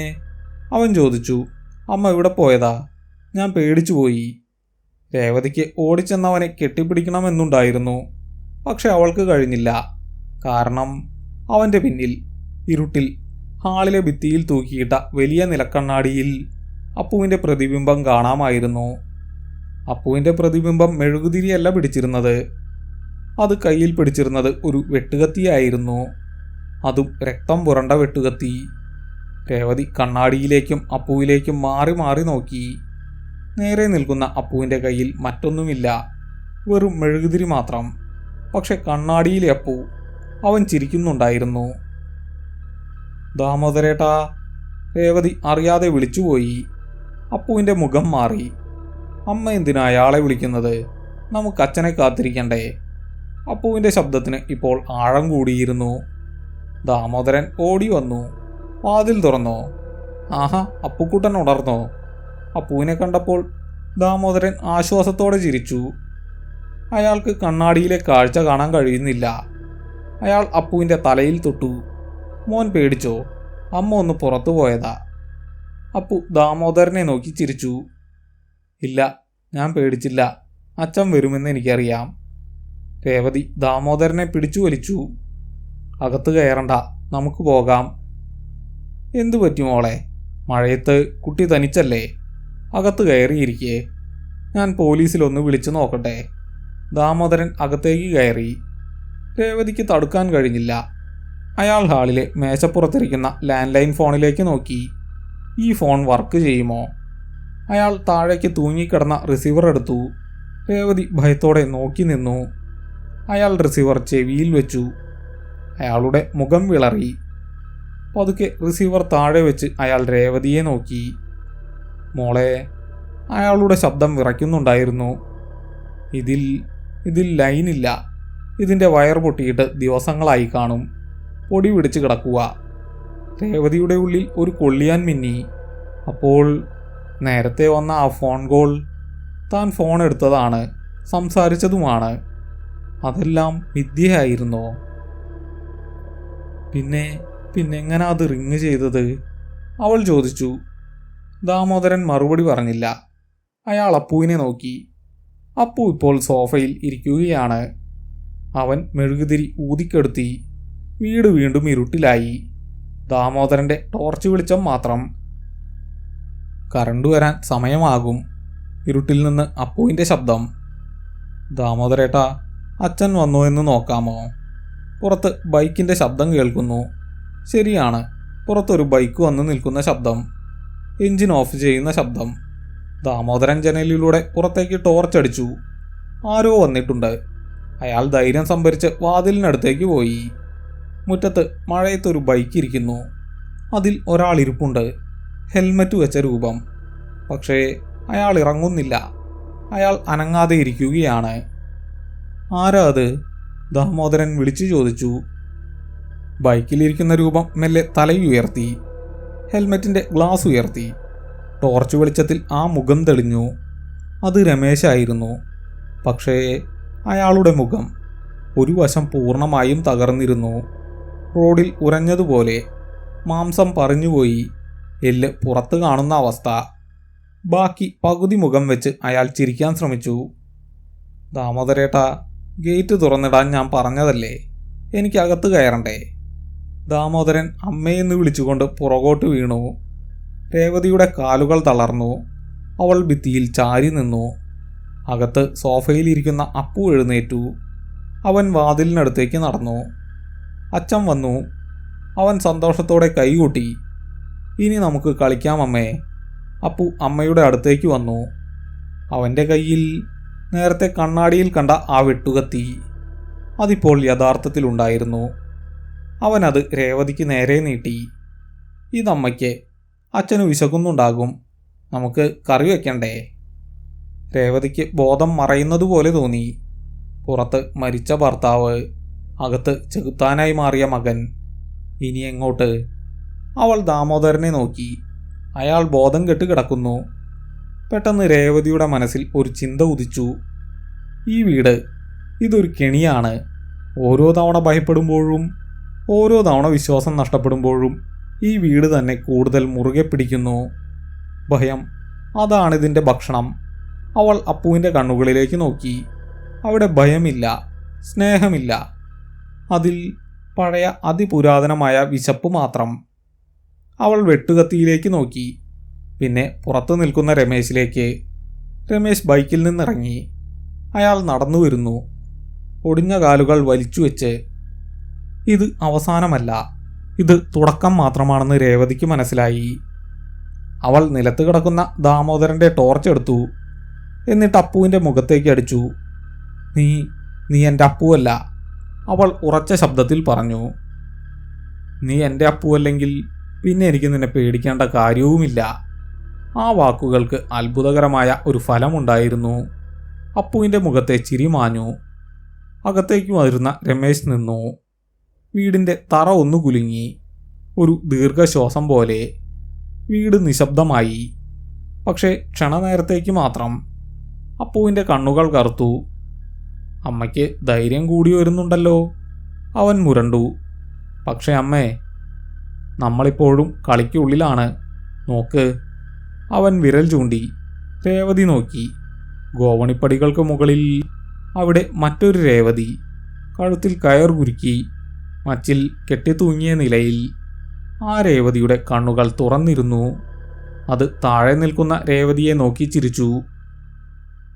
അവൻ ചോദിച്ചു. അമ്മ ഇവിടെ പോയതാ? ഞാൻ പേടിച്ചുപോയി. രേവതിക്ക് ഓടിച്ചെന്നവനെ കെട്ടിപ്പിടിക്കണമെന്നുണ്ടായിരുന്നു. പക്ഷെ അവൾക്ക് കഴിഞ്ഞില്ല. കാരണം അവൻ്റെ പിന്നിൽ ഇരുട്ടിൽ ഹാളിലെ ഭിത്തിയിൽ തൂക്കിയിട്ട വലിയ നിലക്കണ്ണാടിയിൽ അപ്പുവിൻ്റെ പ്രതിബിംബം കാണാമായിരുന്നു. അപ്പുവിൻ്റെ പ്രതിബിംബം മെഴുകുതിരിയല്ല പിടിച്ചിരുന്നത്. അത് കയ്യിൽ പിടിച്ചിരുന്നത് ഒരു വെട്ടുകത്തിയായിരുന്നു. അതും രക്തം പുരണ്ട വെട്ടുകത്തി. രേവതി കണ്ണാടിയിലേക്കും അപ്പുവിലേക്കും മാറി മാറി നോക്കി. നേരെ നിൽക്കുന്ന അപ്പുവിൻ്റെ കയ്യിൽ മറ്റൊന്നുമില്ല, വെറും മെഴുകുതിരി മാത്രം. പക്ഷെ കണ്ണാടിയിലെ അപ്പു, അവൻ ചിരിക്കുന്നുണ്ടായിരുന്നു. ദാമോദരേട്ടാ, രേവതി അറിയാതെ വിളിച്ചുപോയി. അപ്പുവിൻ്റെ മുഖം മാറി. അമ്മ എന്തിനാ അയാളെ വിളിക്കുന്നത്? നമുക്ക് അച്ഛനെ കാത്തിരിക്കണ്ടേ? അപ്പുവിൻ്റെ ശബ്ദത്തിന് ഇപ്പോൾ ആഴം കൂടിയിരുന്നു. ദാമോദരൻ ഓടി വന്നു. വാതിൽ തുറന്നോ? ആഹാ, അപ്പുക്കുട്ടൻ ഉണർന്നോ? അപ്പുവിനെ കണ്ടപ്പോൾ ദാമോദരൻ ആശ്വാസത്തോടെ ചിരിച്ചു. അയാൾക്ക് കണ്ണാടിയിലെ കാഴ്ച കാണാൻ കഴിയുന്നില്ല. അയാൾ അപ്പുവിൻ്റെ തലയിൽ തൊട്ടു. മോൻ പേടിച്ചോ? അമ്മ ഒന്ന് പുറത്തു പോയതാ. അപ്പു ദാമോദരനെ നോക്കി ചിരിച്ചു. ഇല്ല, ഞാൻ പേടിച്ചില്ല. അച്ഛൻ വരുമെന്ന് എനിക്കറിയാം. രേവതി ദാമോദരനെ പിടിച്ചു വലിച്ചു. അകത്ത് കയറണ്ട, നമുക്ക് പോകാം. എന്തു പറ്റി മോളെ? മഴയത്ത് കുട്ടി തനിച്ചല്ലേ? അകത്ത് കയറിയിരിക്കേ. ഞാൻ പോലീസിലൊന്ന് വിളിച്ചു നോക്കട്ടെ. ദാമോദരൻ അകത്തേക്ക് കയറി. രേവതിക്ക് തടുക്കാൻ കഴിഞ്ഞില്ല. അയാൾ ഹാളിലെ മേശപ്പുറത്തിരിക്കുന്ന ലാൻഡ് ലൈൻ ഫോണിലേക്ക് നോക്കി. ഈ ഫോൺ വർക്ക് ചെയ്യുമോ? അയാൾ താഴേക്ക് തൂങ്ങിക്കിടന്ന റിസീവർ എടുത്തു. രേവതി ഭയത്തോടെ നോക്കി നിന്നു. അയാൾ റിസീവർ ചെവിയിൽ വെച്ചു. അയാളുടെ മുഖം വിളറി. പതുക്കെ റിസീവർ താഴെ വെച്ച് അയാൾ രേവതിയെ നോക്കി. മോളെ. അയാളുടെ ശബ്ദം വിറയ്ക്കുന്നുണ്ടായിരുന്നു. ഇതിൽ ലൈനില്ല. ഇതിൻ്റെ വയർ പൊട്ടിയിട്ട് ദിവസങ്ങളായി കാണും. പൊടി പിടിച്ച് കിടക്കുക. രേവതിയുടെ ഉള്ളിൽ ഒരു കൊള്ളിയാൻ മിന്നി. അപ്പോൾ നേരത്തെ വന്ന ആ ഫോൺ കോൾ താൻ ഫോൺ എടുത്തതാണ്, സംസാരിച്ചതുമാണ്. അതെല്ലാം വിദ്യയായിരുന്നോ? പിന്നെങ്ങനെ അത് റിങ് ചെയ്തത്? അവൾ ചോദിച്ചു. ദാമോദരൻ മറുപടി പറഞ്ഞില്ല. അയാൾ അപ്പുവിനെ നോക്കി. അപ്പു ഇപ്പോൾ സോഫയിൽ ഇരിക്കുകയാണ്. അവൻ മെഴുകുതിരി ഊതിക്കെടുത്തി. വീട് വീണ്ടും ഇരുട്ടിലായി. ദാമോദരൻ്റെ ടോർച്ച് വെളിച്ചം മാത്രം. കറണ്ട് വരാൻ സമയമാകും. ഇരുട്ടിൽ നിന്ന് അപ്പുവിൻ്റെ ശബ്ദം. ദാമോദരേട്ടാ, അച്ഛൻ വന്നോ എന്ന് നോക്കാമോ? പുറത്ത് ബൈക്കിൻ്റെ ശബ്ദം കേൾക്കുന്നു. ശരിയാണ്, പുറത്തൊരു ബൈക്ക് വന്ന് നിൽക്കുന്ന ശബ്ദം. എഞ്ചിൻ ഓഫ് ചെയ്യുന്ന ശബ്ദം. ദാമോദരൻ ജനലിലൂടെ പുറത്തേക്ക് ടോർച്ചടിച്ചു. ആരോ വന്നിട്ടുണ്ട്. അയാൾ ധൈര്യം സംഭരിച്ച് വാതിലിനടുത്തേക്ക് പോയി. മുറ്റത്ത് മഴയത്തൊരു ബൈക്ക് ഇരിക്കുന്നു. അതിൽ ഒരാൾ ഇരിപ്പുണ്ട്. ഹെൽമറ്റ് വെച്ച രൂപം. പക്ഷേ അയാൾ ഇറങ്ങുന്നില്ല. അയാൾ അനങ്ങാതെ ഇരിക്കുകയാണ്. ആരാ അത്? ദാമോദരൻ വിളിച്ചു ചോദിച്ചു. ബൈക്കിലിരിക്കുന്ന രൂപം മെല്ലെ തലയുയർത്തി. ഹെൽമറ്റിൻ്റെ ഗ്ലാസ് ഉയർത്തി. ടോർച്ച് വെളിച്ചത്തിൽ ആ മുഖം തെളിഞ്ഞു. അത് രമേശായിരുന്നു. പക്ഷേ അയാളുടെ മുഖം ഒരു വശം പൂർണ്ണമായും തകർന്നിരുന്നു. റോഡിൽ ഉരഞ്ഞതുപോലെ. മാംസം പറഞ്ഞുപോയി. എല്ല് പുറത്ത് കാണുന്ന അവസ്ഥ. ബാക്കി പകുതി മുഖം വെച്ച് അയാൾ ചിരിക്കാൻ ശ്രമിച്ചു. ദാമോദരേട്ടാ, ഗേറ്റ് തുറന്നിടാൻ ഞാൻ പറഞ്ഞതല്ലേ? എനിക്കകത്ത് കയറണ്ടേ? ദാമോദരൻ അമ്മയെന്ന് വിളിച്ചുകൊണ്ട് പുറകോട്ട് വീണു. രേവതിയുടെ കാലുകൾ തളർന്നു. അവൾ ഭിത്തിയിൽ ചാരി നിന്നു. അകത്ത് സോഫയിലിരിക്കുന്ന അപ്പു എഴുന്നേറ്റു. അവൻ വാതിലിനടുത്തേക്ക് നടന്നു. അച്ഛൻ വന്നു. അവൻ സന്തോഷത്തോടെ കൈകൂട്ടി. ഇനി നമുക്ക് കളിക്കാം അമ്മേ. അപ്പു അമ്മയുടെ അടുത്തേക്ക് വന്നു. അവൻ്റെ കയ്യിൽ നേരത്തെ കണ്ണാടിയിൽ കണ്ട ആ വെട്ടുകത്തി. അതിപ്പോൾ യഥാർത്ഥത്തിലുണ്ടായിരുന്നു. അവനത് രേവതിക്ക് നേരെ നീട്ടി. ഇതമ്മയ്ക്ക്. അച്ഛന് വിശക്കുന്നുണ്ടാകും. നമുക്ക് കറി വയ്ക്കണ്ടേ? രേവതിക്ക് ബോധം മറയുന്നതുപോലെ തോന്നി. പുറത്ത് മരിച്ച ഭർത്താവ്, അകത്ത് ചെകുത്താനായി മാറിയ മകൻ. ഇനി എങ്ങോട്ട്? അവൾ ദാമോദരനെ നോക്കി. അയാൾ ബോധം കെട്ട് കിടക്കുന്നു. പെട്ടെന്ന് രേവതിയുടെ മനസ്സിൽ ഒരു ചിന്ത ഉദിച്ചു. ഈ വീട്, ഇതൊരു കെണിയാണ്. ഓരോ തവണ ഭയപ്പെടുമ്പോഴും, ഓരോ തവണ വിശ്വാസം നഷ്ടപ്പെടുമ്പോഴും ഈ വീട് തന്നെ കൂടുതൽ മുറുകെ പിടിക്കുന്നു. ഭയം, അതാണിതിൻ്റെ ഭക്ഷണം. അവൾ അപ്പുവിൻ്റെ കണ്ണുകളിലേക്ക് നോക്കി. അവിടെ ഭയമില്ല, സ്നേഹമില്ല. പഴയ അതിപുരാതനമായ വിശപ്പ് മാത്രം. അവൾ വെട്ടുകത്തിയിലേക്ക് നോക്കി. പിന്നെ പുറത്തു നിൽക്കുന്ന രമേശിലേക്ക്. രമേശ് ബൈക്കിൽ നിന്നിറങ്ങി. അയാൾ നടന്നു വരുന്നു, ഒടിഞ്ഞ കാലുകൾ വലിച്ചുവെച്ച്. ഇത് അവസാനമല്ല, ഇത് തുടക്കം മാത്രമാണെന്ന് രേവതിക്ക് മനസ്സിലായി. അവൾ നിലത്ത് കിടക്കുന്ന ദാമോദരൻ്റെ ടോർച്ച് എടുത്തു. എന്നിട്ട് അപ്പുവിൻ്റെ മുഖത്തേക്ക് അടിച്ചു. നീ എൻ്റെ അപ്പുവല്ല, അവൾ ഉറച്ച ശബ്ദത്തിൽ പറഞ്ഞു. നീ എൻ്റെ അപ്പുവല്ലെങ്കിൽ പിന്നെ എനിക്ക് നിന്നെ പേടിക്കേണ്ട കാര്യവുമില്ല. ആ വാക്കുകൾക്ക് അത്ഭുതകരമായ ഒരു ഫലമുണ്ടായിരുന്നു. അപ്പുവിൻ്റെ മുഖത്തെ ചിരി മാഞ്ഞു. അകത്തേക്ക് വരുന്ന രമേശ് നിന്നു. വീടിൻ്റെ തറ ഒന്ന് കുലുങ്ങി. ഒരു ദീർഘശ്വാസം പോലെ. വീട് നിശബ്ദമായി. പക്ഷേ ക്ഷണനേരത്തേക്ക് മാത്രം. അപ്പുവിൻ്റെ കണ്ണുകൾ കറുത്തു. അമ്മയ്ക്ക് ധൈര്യം കൂടി വരുന്നുണ്ടല്ലോ, അവൻ മുരണ്ടു. പക്ഷേ അമ്മേ, നമ്മളിപ്പോഴും കളിക്കുള്ളിലാണ്. നോക്ക്. അവൻ വിരൽ ചൂണ്ടി. രേവതി നോക്കി. ഗോവണിപ്പടികൾക്ക് മുകളിൽ അവിടെ മറ്റൊരു രേവതി, കഴുത്തിൽ കയർ കുരുക്കി, മച്ചിൽ കെട്ടിത്തൂങ്ങിയ നിലയിൽ. ആ രേവതിയുടെ കണ്ണുകൾ തുറന്നിരുന്നു. അത് താഴെ നിൽക്കുന്ന രേവതിയെ നോക്കി ചിരിച്ചു.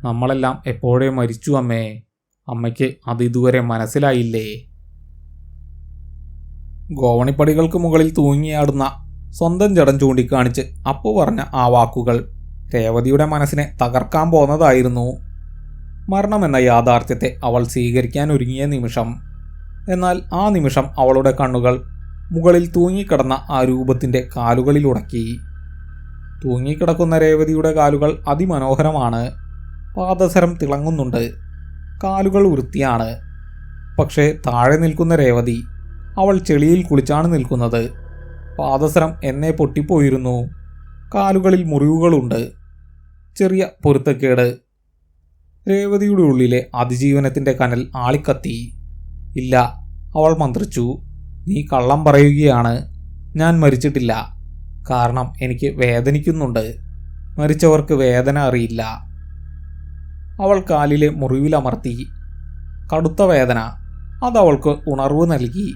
നമ്മളെല്ലാം എപ്പോഴേ മരിച്ചു അമ്മേ. അമ്മയ്ക്ക് അത് ഇതുവരെ മനസ്സിലായില്ലേ? ഗോവണിപ്പടികൾക്ക് മുകളിൽ തൂങ്ങിയാടുന്ന സ്വന്തം ജഡം ചൂണ്ടിക്കാണിച്ച് അപ്പു പറഞ്ഞ ആ വാക്കുകൾ രേവതിയുടെ മനസ്സിനെ തകർക്കാൻ പോന്നതായിരുന്നു. മരണമെന്ന യാഥാർത്ഥ്യത്തെ അവൾ സ്വീകരിക്കാൻ ഒരുങ്ങിയ നിമിഷം. എന്നാൽ ആ നിമിഷം അവളുടെ കണ്ണുകൾ മുകളിൽ തൂങ്ങിക്കിടന്ന ആ രൂപത്തിൻ്റെ കാലുകളിൽ ഉടക്കി. തൂങ്ങിക്കിടക്കുന്ന രേവതിയുടെ കാലുകൾ അതിമനോഹരമാണ്. പാദസരം തിളങ്ങുന്നുണ്ട്. കാലുകൾ വൃത്തിയാണ്. പക്ഷേ താഴെ നിൽക്കുന്ന രേവതി, അവൾ ചെളിയിൽ കുളിച്ചാണ് നിൽക്കുന്നത്. പാദസരം എന്നെ പൊട്ടിപ്പോയിരുന്നു. കാലുകളിൽ മുറിവുകളുണ്ട്. ചെറിയ പൊരുത്തക്കേട്. രേവതിയുടെ ഉള്ളിലെ അതിജീവനത്തിൻ്റെ കനൽ ആളിക്കത്തി. ഇല്ല, അവൾ മന്ത്രിച്ചു. നീ കള്ളം പറയുകയാണ്. ഞാൻ മരിച്ചിട്ടില്ല. കാരണം എനിക്ക് വേദനിക്കുന്നുണ്ട്. മരിച്ചവർക്ക് വേദന അറിയില്ല. അവൾ കാലിലെ മുറിവിലമർത്തി. കടുത്ത വേദന. അതവൾക്ക് ഉണർവ് നൽകി.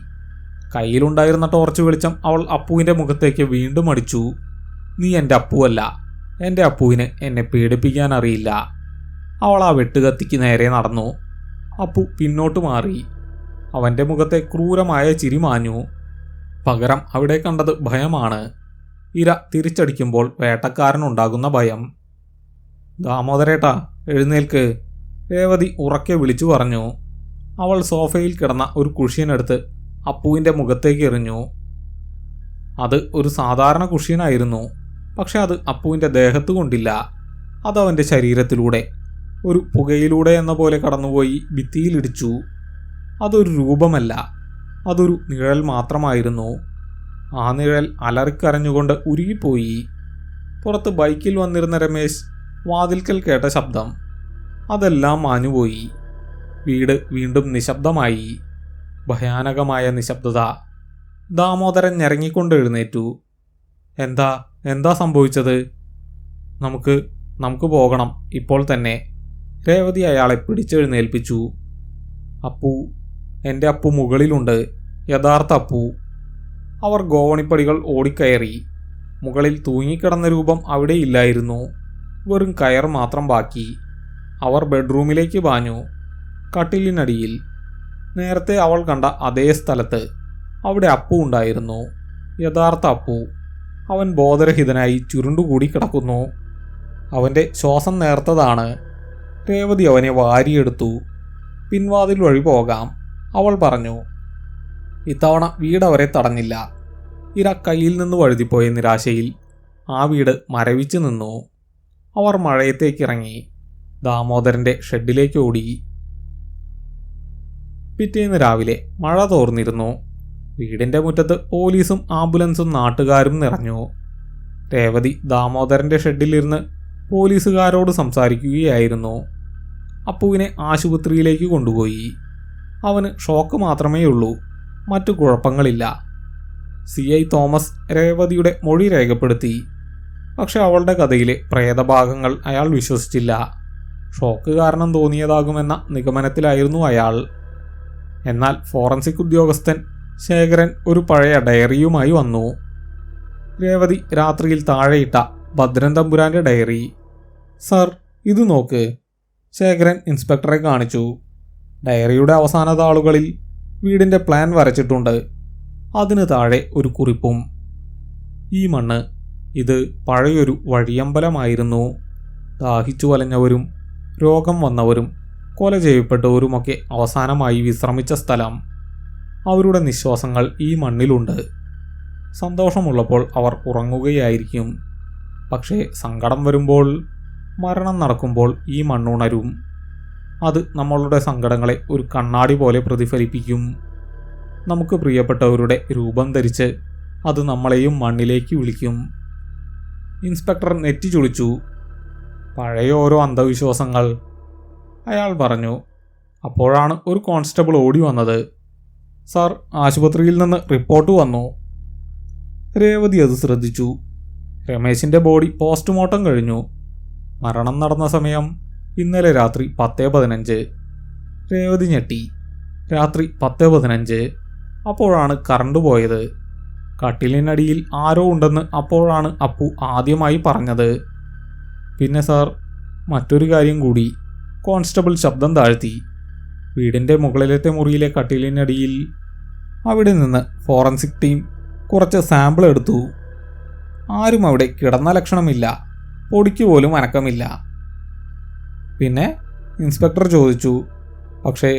കയ്യിലുണ്ടായിരുന്ന ടോർച്ച് വെളിച്ചം അവൾ അപ്പുവിൻ്റെ മുഖത്തേക്ക് വീണ്ടും അടിച്ചു. നീ എൻ്റെ അപ്പുവല്ല. എൻ്റെ അപ്പുവിന് എന്നെ പേടിപ്പിക്കാൻ അറിയില്ല. അവൾ ആ വെട്ടുകത്തിക്ക് നേരെ നടന്നു. അപ്പു പിന്നോട്ട് മാറി. അവൻ്റെ മുഖത്തെ ക്രൂരമായ ചിരി മാഞ്ഞു. പകരം അവിടെ കണ്ടത് ഭയമാണ്. ഇര തിരിച്ചടിക്കുമ്പോൾ വേട്ടക്കാരനുണ്ടാകുന്ന ഭയം. ദാമോദരേട്ടാ, എഴുന്നേൽക്ക്, രേവതി ഉറക്കെ വിളിച്ചു പറഞ്ഞു. അവൾ സോഫയിൽ കിടന്ന ഒരു കുഷ്യനെടുത്ത് അപ്പുവിൻ്റെ മുഖത്തേക്ക് എറിഞ്ഞു. അത് ഒരു സാധാരണ കുഷ്യനായിരുന്നു. പക്ഷെ അത് അപ്പുവിൻ്റെ ദേഹത്ത് കൊണ്ടില്ല. അതവൻ്റെ ശരീരത്തിലൂടെ, ഒരു പുകയിലൂടെ എന്ന പോലെ കടന്നുപോയി ഭിത്തിയിലിടിച്ചു. അതൊരു രൂപമല്ല, അതൊരു നിഴൽ മാത്രമായിരുന്നു. ആ നിഴൽ അലറിക്കരഞ്ഞുകൊണ്ട് ഉരുകിപ്പോയി. പുറത്ത് ബൈക്കിൽ വന്നിരുന്ന രമേശ് വാതിൽക്കൽ കേട്ട ശബ്ദം. അതെല്ലാം മാഞ്ഞുപോയി. വീട് വീണ്ടും നിശബ്ദമായി. ഭയാനകമായ നിശബ്ദത. ദാമോദരൻ ഞരങ്ങിക്കൊണ്ട് എഴുന്നേറ്റു. എന്താ സംഭവിച്ചത്? നമുക്ക് പോകണം, ഇപ്പോൾ തന്നെ. രേവതി അയാളെ പിടിച്ചെഴുന്നേൽപ്പിച്ചു. അപ്പു, എൻ്റെ അപ്പു മുകളിലുണ്ട്, യഥാർത്ഥ അപ്പു. അവർ ഗോവണിപ്പടികൾ ഓടിക്കയറി. മുകളിൽ തൂങ്ങിക്കിടന്ന രൂപം അവിടെയില്ലായിരുന്നു. വെറും കയർ മാത്രം ബാക്കി. അവർ ബെഡ്റൂമിലേക്ക് പാഞ്ഞു. കട്ടിലിനടിയിൽ, നേരത്തെ അവൾ കണ്ട അതേ സ്ഥലത്ത്, അവിടെ അപ്പു ഉണ്ടായിരുന്നു. യഥാർത്ഥ അപ്പു. അവൻ ബോധരഹിതനായി ചുരുണ്ടുകൂടി കിടക്കുന്നു. അവൻ്റെ ശ്വാസം നേർത്തതാണ്. രേവതി അവനെ വാരിയെടുത്തു. പിൻവാതിൽ വഴി പോകാം, അവൾ പറഞ്ഞു. ഇത്തവണ വീടവരെ തടഞ്ഞില്ല. ഇര കയ്യിൽ നിന്ന് വഴുതിപ്പോയ നിരാശയിൽ ആ വീട് മരവിച്ചു നിന്നു. അവർ മഴയത്തേക്കിറങ്ങി. ദാമോദരൻ്റെ ഷെഡിലേക്ക് ഓടി. പിറ്റേന്ന് രാവിലെ മഴ തോർന്നിരുന്നു. വീടിൻ്റെ മുറ്റത്ത് പോലീസും ആംബുലൻസും നാട്ടുകാരും നിറഞ്ഞു. രേവതി ദാമോദരൻ്റെ ഷെഡിലിരുന്ന് പോലീസുകാരോട് സംസാരിക്കുകയായിരുന്നു. അപ്പുവിനെ ആശുപത്രിയിലേക്ക് കൊണ്ടുപോയി. അവന് ഷോക്ക് മാത്രമേ ഉള്ളൂ, മറ്റു കുഴപ്പങ്ങളില്ല. CI തോമസ് രേവതിയുടെ മൊഴി രേഖപ്പെടുത്തി. പക്ഷെ അവളുടെ കഥയിലെ പ്രേതഭാഗങ്ങൾ അയാൾ വിശ്വസിച്ചില്ല. ഷോക്ക് കാരണം തോന്നിയതാകുമെന്ന നിഗമനത്തിലായിരുന്നു അയാൾ. എന്നാൽ ഫോറൻസിക് ഉദ്യോഗസ്ഥൻ ശേഖരൻ ഒരു പഴയ ഡയറിയുമായി വന്നു. രേവതി രാത്രിയിൽ താഴെയിട്ട ഭദ്രൻ തമ്പുരാന്റെ ഡയറി. സർ, ഇത് നോക്ക്. ശേഖരൻ ഇൻസ്പെക്ടറെ കാണിച്ചു. ഡയറിയുടെ അവസാന താളുകളിൽ വീടിന്റെ പ്ലാൻ വരച്ചിട്ടുണ്ട്. അതിന് താഴെ ഒരു കുറിപ്പും. ഈ മണ്ണ്, ഇത് പഴയൊരു വഴിയമ്പലമായിരുന്നു. ദാഹിച്ചു വലഞ്ഞവരും രോഗം വന്നവരും കൊല ചെയ്യപ്പെട്ടവരുമൊക്കെ അവസാനമായി വിശ്രമിച്ച സ്ഥലം. അവരുടെ നിശ്വാസങ്ങൾ ഈ മണ്ണിലുണ്ട്. സന്തോഷമുള്ളപ്പോൾ അവർ ഉറങ്ങുകയായിരിക്കും. പക്ഷേ സങ്കടം വരുമ്പോൾ, മരണം നടക്കുമ്പോൾ ഈ മണ്ണുണരും. അത് നമ്മളുടെ സങ്കടങ്ങളെ ഒരു കണ്ണാടി പോലെ പ്രതിഫലിപ്പിക്കും. നമുക്ക് പ്രിയപ്പെട്ടവരുടെ രൂപം ധരിച്ച് അത് നമ്മളെയും മണ്ണിലേക്ക് വിളിക്കും. ഇൻസ്പെക്ടർ നെറ്റി ചുളിച്ചു. പഴയ ഓരോ അന്ധവിശ്വാസങ്ങൾ, അയാൾ പറഞ്ഞു. അപ്പോഴാണ് ഒരു കോൺസ്റ്റബിൾ ഓടി വന്നത്. സാർ, ആശുപത്രിയിൽ നിന്ന് റിപ്പോർട്ട് വന്നു. രേവതി അത് ശ്രദ്ധിച്ചു. രമേശിൻ്റെ ബോഡി പോസ്റ്റ്മോർട്ടം കഴിഞ്ഞു. മരണം നടന്ന സമയം ഇന്നലെ രാത്രി 10:15. രേവതി ഞെട്ടി. രാത്രി 10:15. അപ്പോഴാണ് കറണ്ട് പോയത്. കട്ടിലിനടിയിൽ ആരോ ഉണ്ടെന്ന് അപ്പോഴാണ് അപ്പു ആദ്യമായി പറഞ്ഞത്. പിന്നെ സാർ, മറ്റൊരു കാര്യം കൂടി. കോൺസ്റ്റബിൾ ശബ്ദം താഴ്ത്തി. വീടിൻ്റെ മുകളിലത്തെ മുറിയിലെ കട്ടിലിനടിയിൽ, അവിടെ നിന്ന് ഫോറൻസിക് ടീം കുറച്ച് സാമ്പിൾ എടുത്തു. ആരും അവിടെ കിടന്ന ലക്ഷണമില്ല. പൊടിക്ക് പോലും അനക്കമില്ല. പിന്നെ ഇൻസ്പെക്ടർ ചോദിച്ചു. പക്ഷേ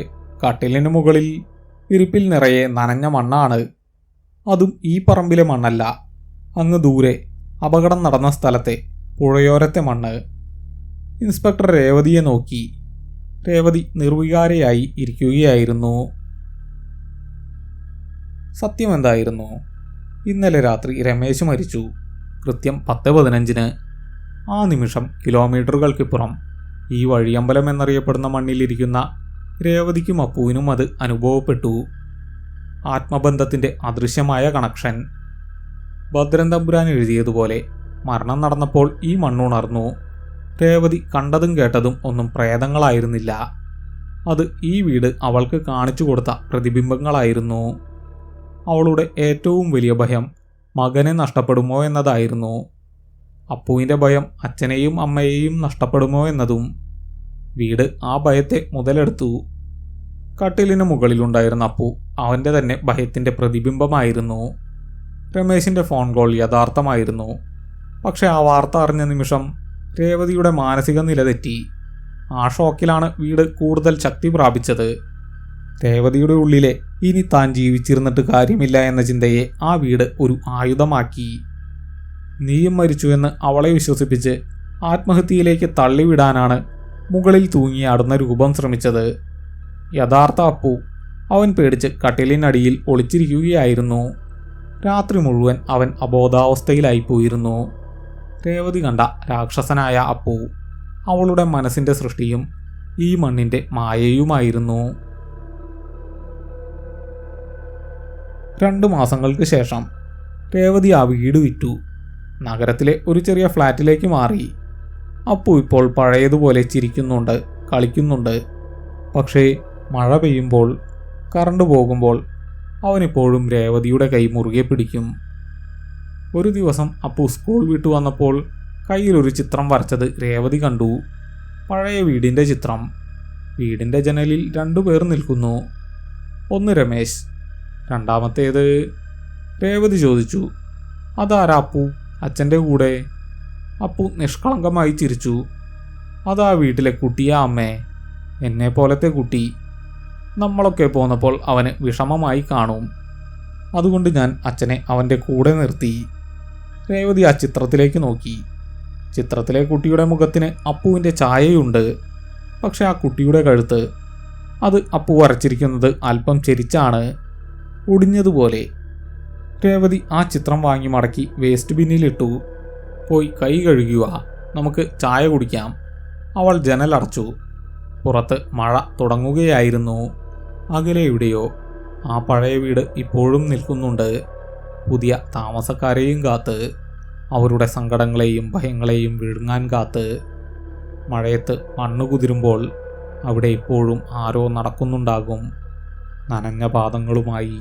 കട്ടിലിന് മുകളിൽ ഇരിപ്പിൽ നിറയെ നനഞ്ഞ മണ്ണാണ്. അതും ഈ പറമ്പിലെ മണ്ണല്ല, അങ്ങ് ദൂരെ അപകടം നടന്ന സ്ഥലത്തെ പുഴയോരത്തെ മണ്ണ്. ഇൻസ്പെക്ടർ രേവതിയെ നോക്കി. രേവതി നിർവികാരയായി ഇരിക്കുകയായിരുന്നു. സത്യം എന്തായിരുന്നു? ഇന്നലെ രാത്രി രമേശ് മരിച്ചു. കൃത്യം 10:15. ആ നിമിഷം കിലോമീറ്ററുകൾക്കിപ്പുറം ഈ വഴിയമ്പലം എന്നറിയപ്പെടുന്ന മണ്ണിലിരിക്കുന്ന രേവതിക്കും അപ്പുവിനും അത് അനുഭവപ്പെട്ടു. ആത്മബന്ധത്തിൻ്റെ അദൃശ്യമായ കണക്ഷൻ. ഭദ്രൻ തമ്പുരാൻ എഴുതിയതുപോലെ മരണം നടന്നപ്പോൾ ഈ മണ്ണുണർന്നു. രേവതി കണ്ടതും കേട്ടതും ഒന്നും പ്രേതങ്ങളായിരുന്നില്ല. അത് ഈ വീട് അവൾക്ക് കാണിച്ചു കൊടുത്ത പ്രതിബിംബങ്ങളായിരുന്നു. അവളുടെ ഏറ്റവും വലിയ ഭയം മകനെ നഷ്ടപ്പെടുമോ എന്നതായിരുന്നു. അപ്പുവിൻ്റെ ഭയം അച്ഛനെയും അമ്മയെയും നഷ്ടപ്പെടുമോ എന്നതും. വീട് ആ ഭയത്തെ മുതലെടുത്തു. കട്ടിലിന് മുകളിലുണ്ടായിരുന്ന അപ്പു അവൻ്റെ തന്നെ ഭയത്തിൻ്റെ പ്രതിബിംബമായിരുന്നു. രമേശിൻ്റെ ഫോൺ കോൾ യഥാർത്ഥമായിരുന്നു. പക്ഷെ ആ വാർത്ത അറിഞ്ഞ നിമിഷം രേവതിയുടെ മാനസിക നില തെറ്റി. ആ ഷോക്കിലാണ് വീട് കൂടുതൽ ശക്തി പ്രാപിച്ചത്. രേവതിയുടെ ഉള്ളിലെ ഇനി താൻ ജീവിച്ചിരുന്നിട്ട് കാര്യമില്ല എന്ന ചിന്തയെ ആ വീട് ഒരു ആയുധമാക്കി. നീയും മരിച്ചു എന്ന് അവളെ വിശ്വസിപ്പിച്ച് ആത്മഹത്യയിലേക്ക് തള്ളിവിടാനാണ് മുകളിൽ തൂങ്ങിയാടുന്ന രൂപം ശ്രമിച്ചത്. യഥാർത്ഥ അപ്പു അവൻ പേടിച്ച് കട്ടിലിനടിയിൽ ഒളിച്ചിരിക്കുകയായിരുന്നു. രാത്രി മുഴുവൻ അവൻ അബോധാവസ്ഥയിലായിപ്പോയിരുന്നു. രേവതി കണ്ട രാക്ഷസനായ അപ്പു അവളുടെ മനസ്സിൻ്റെ സൃഷ്ടിയും ഈ മണ്ണിൻ്റെ മായയുമായിരുന്നു. 2 മാസങ്ങൾക്ക് ശേഷം രേവതി ആ വീട് വിറ്റു. നഗരത്തിലെ ഒരു ചെറിയ ഫ്ലാറ്റിലേക്ക് മാറി. അപ്പു ഇപ്പോൾ പഴയതുപോലെ ചിരിക്കുന്നുണ്ട്, കളിക്കുന്നുണ്ട്. പക്ഷേ മഴ പെയ്യുമ്പോൾ, കറണ്ട് പോകുമ്പോൾ അവനിപ്പോഴും രേവതിയുടെ കൈ മുറുകെ പിടിക്കും. ഒരു ദിവസം അപ്പു സ്കൂൾ വിട്ടു വന്നപ്പോൾ കയ്യിലൊരു ചിത്രം വരച്ചത് രേവതി കണ്ടു. പഴയ വീടിൻ്റെ ചിത്രം. വീടിൻ്റെ ജനലിൽ 2 പേർ നിൽക്കുന്നു. ഒന്ന് രമേശ്, രണ്ടാമത്തേത്? രേവതി ചോദിച്ചു. അതാരാ അപ്പു, അച്ഛൻ്റെ കൂടെ? അപ്പു നിഷ്കളങ്കമായി ചിരിച്ചു. അതാ വീട്ടിലെ കുട്ടിയാ അമ്മേ, എന്നെ പോലത്തെ കുട്ടി. നമ്മളൊക്കെ പോന്നപ്പോൾ അവന് വിഷമമായി കാണും. അതുകൊണ്ട് ഞാൻ അച്ഛനെ അവൻ്റെ കൂടെ നിർത്തി. രേവതി ആ ചിത്രത്തിലേക്ക് നോക്കി. ചിത്രത്തിലെ കുട്ടിയുടെ മുഖത്തിന് അപ്പുവിൻ്റെ ഛായയുണ്ട്. പക്ഷെ ആ കുട്ടിയുടെ കഴുത്ത്, അത് അപ്പു വരച്ചിരിക്കുന്നത് അല്പം ചെരിച്ചാണ്, ഒടിഞ്ഞതുപോലെ. രേവതി ആ ചിത്രം വാങ്ങി മടക്കി വേസ്റ്റ് ബിന്നിലിട്ടു. പോയി കൈ കഴുകുക, നമുക്ക് ചായ കുടിക്കാം. അവൾ ജനലടച്ചു. പുറത്ത് മഴ തുടങ്ങുകയായിരുന്നു. അകലെ എവിടെയോ ആ പഴയ വീട് ഇപ്പോഴും നിൽക്കുന്നുണ്ട്, പുതിയ താമസക്കാരെയും കാത്ത്, അവരുടെ സങ്കടങ്ങളെയും ഭയങ്ങളെയും വിഴുങ്ങാൻ കാത്ത്. മഴയത്ത് മണ്ണ് കുതിരുമ്പോൾ അവിടെ ഇപ്പോഴും ആരോ നടക്കുന്നുണ്ടാകും, നനഞ്ഞ പാദങ്ങളുമായി.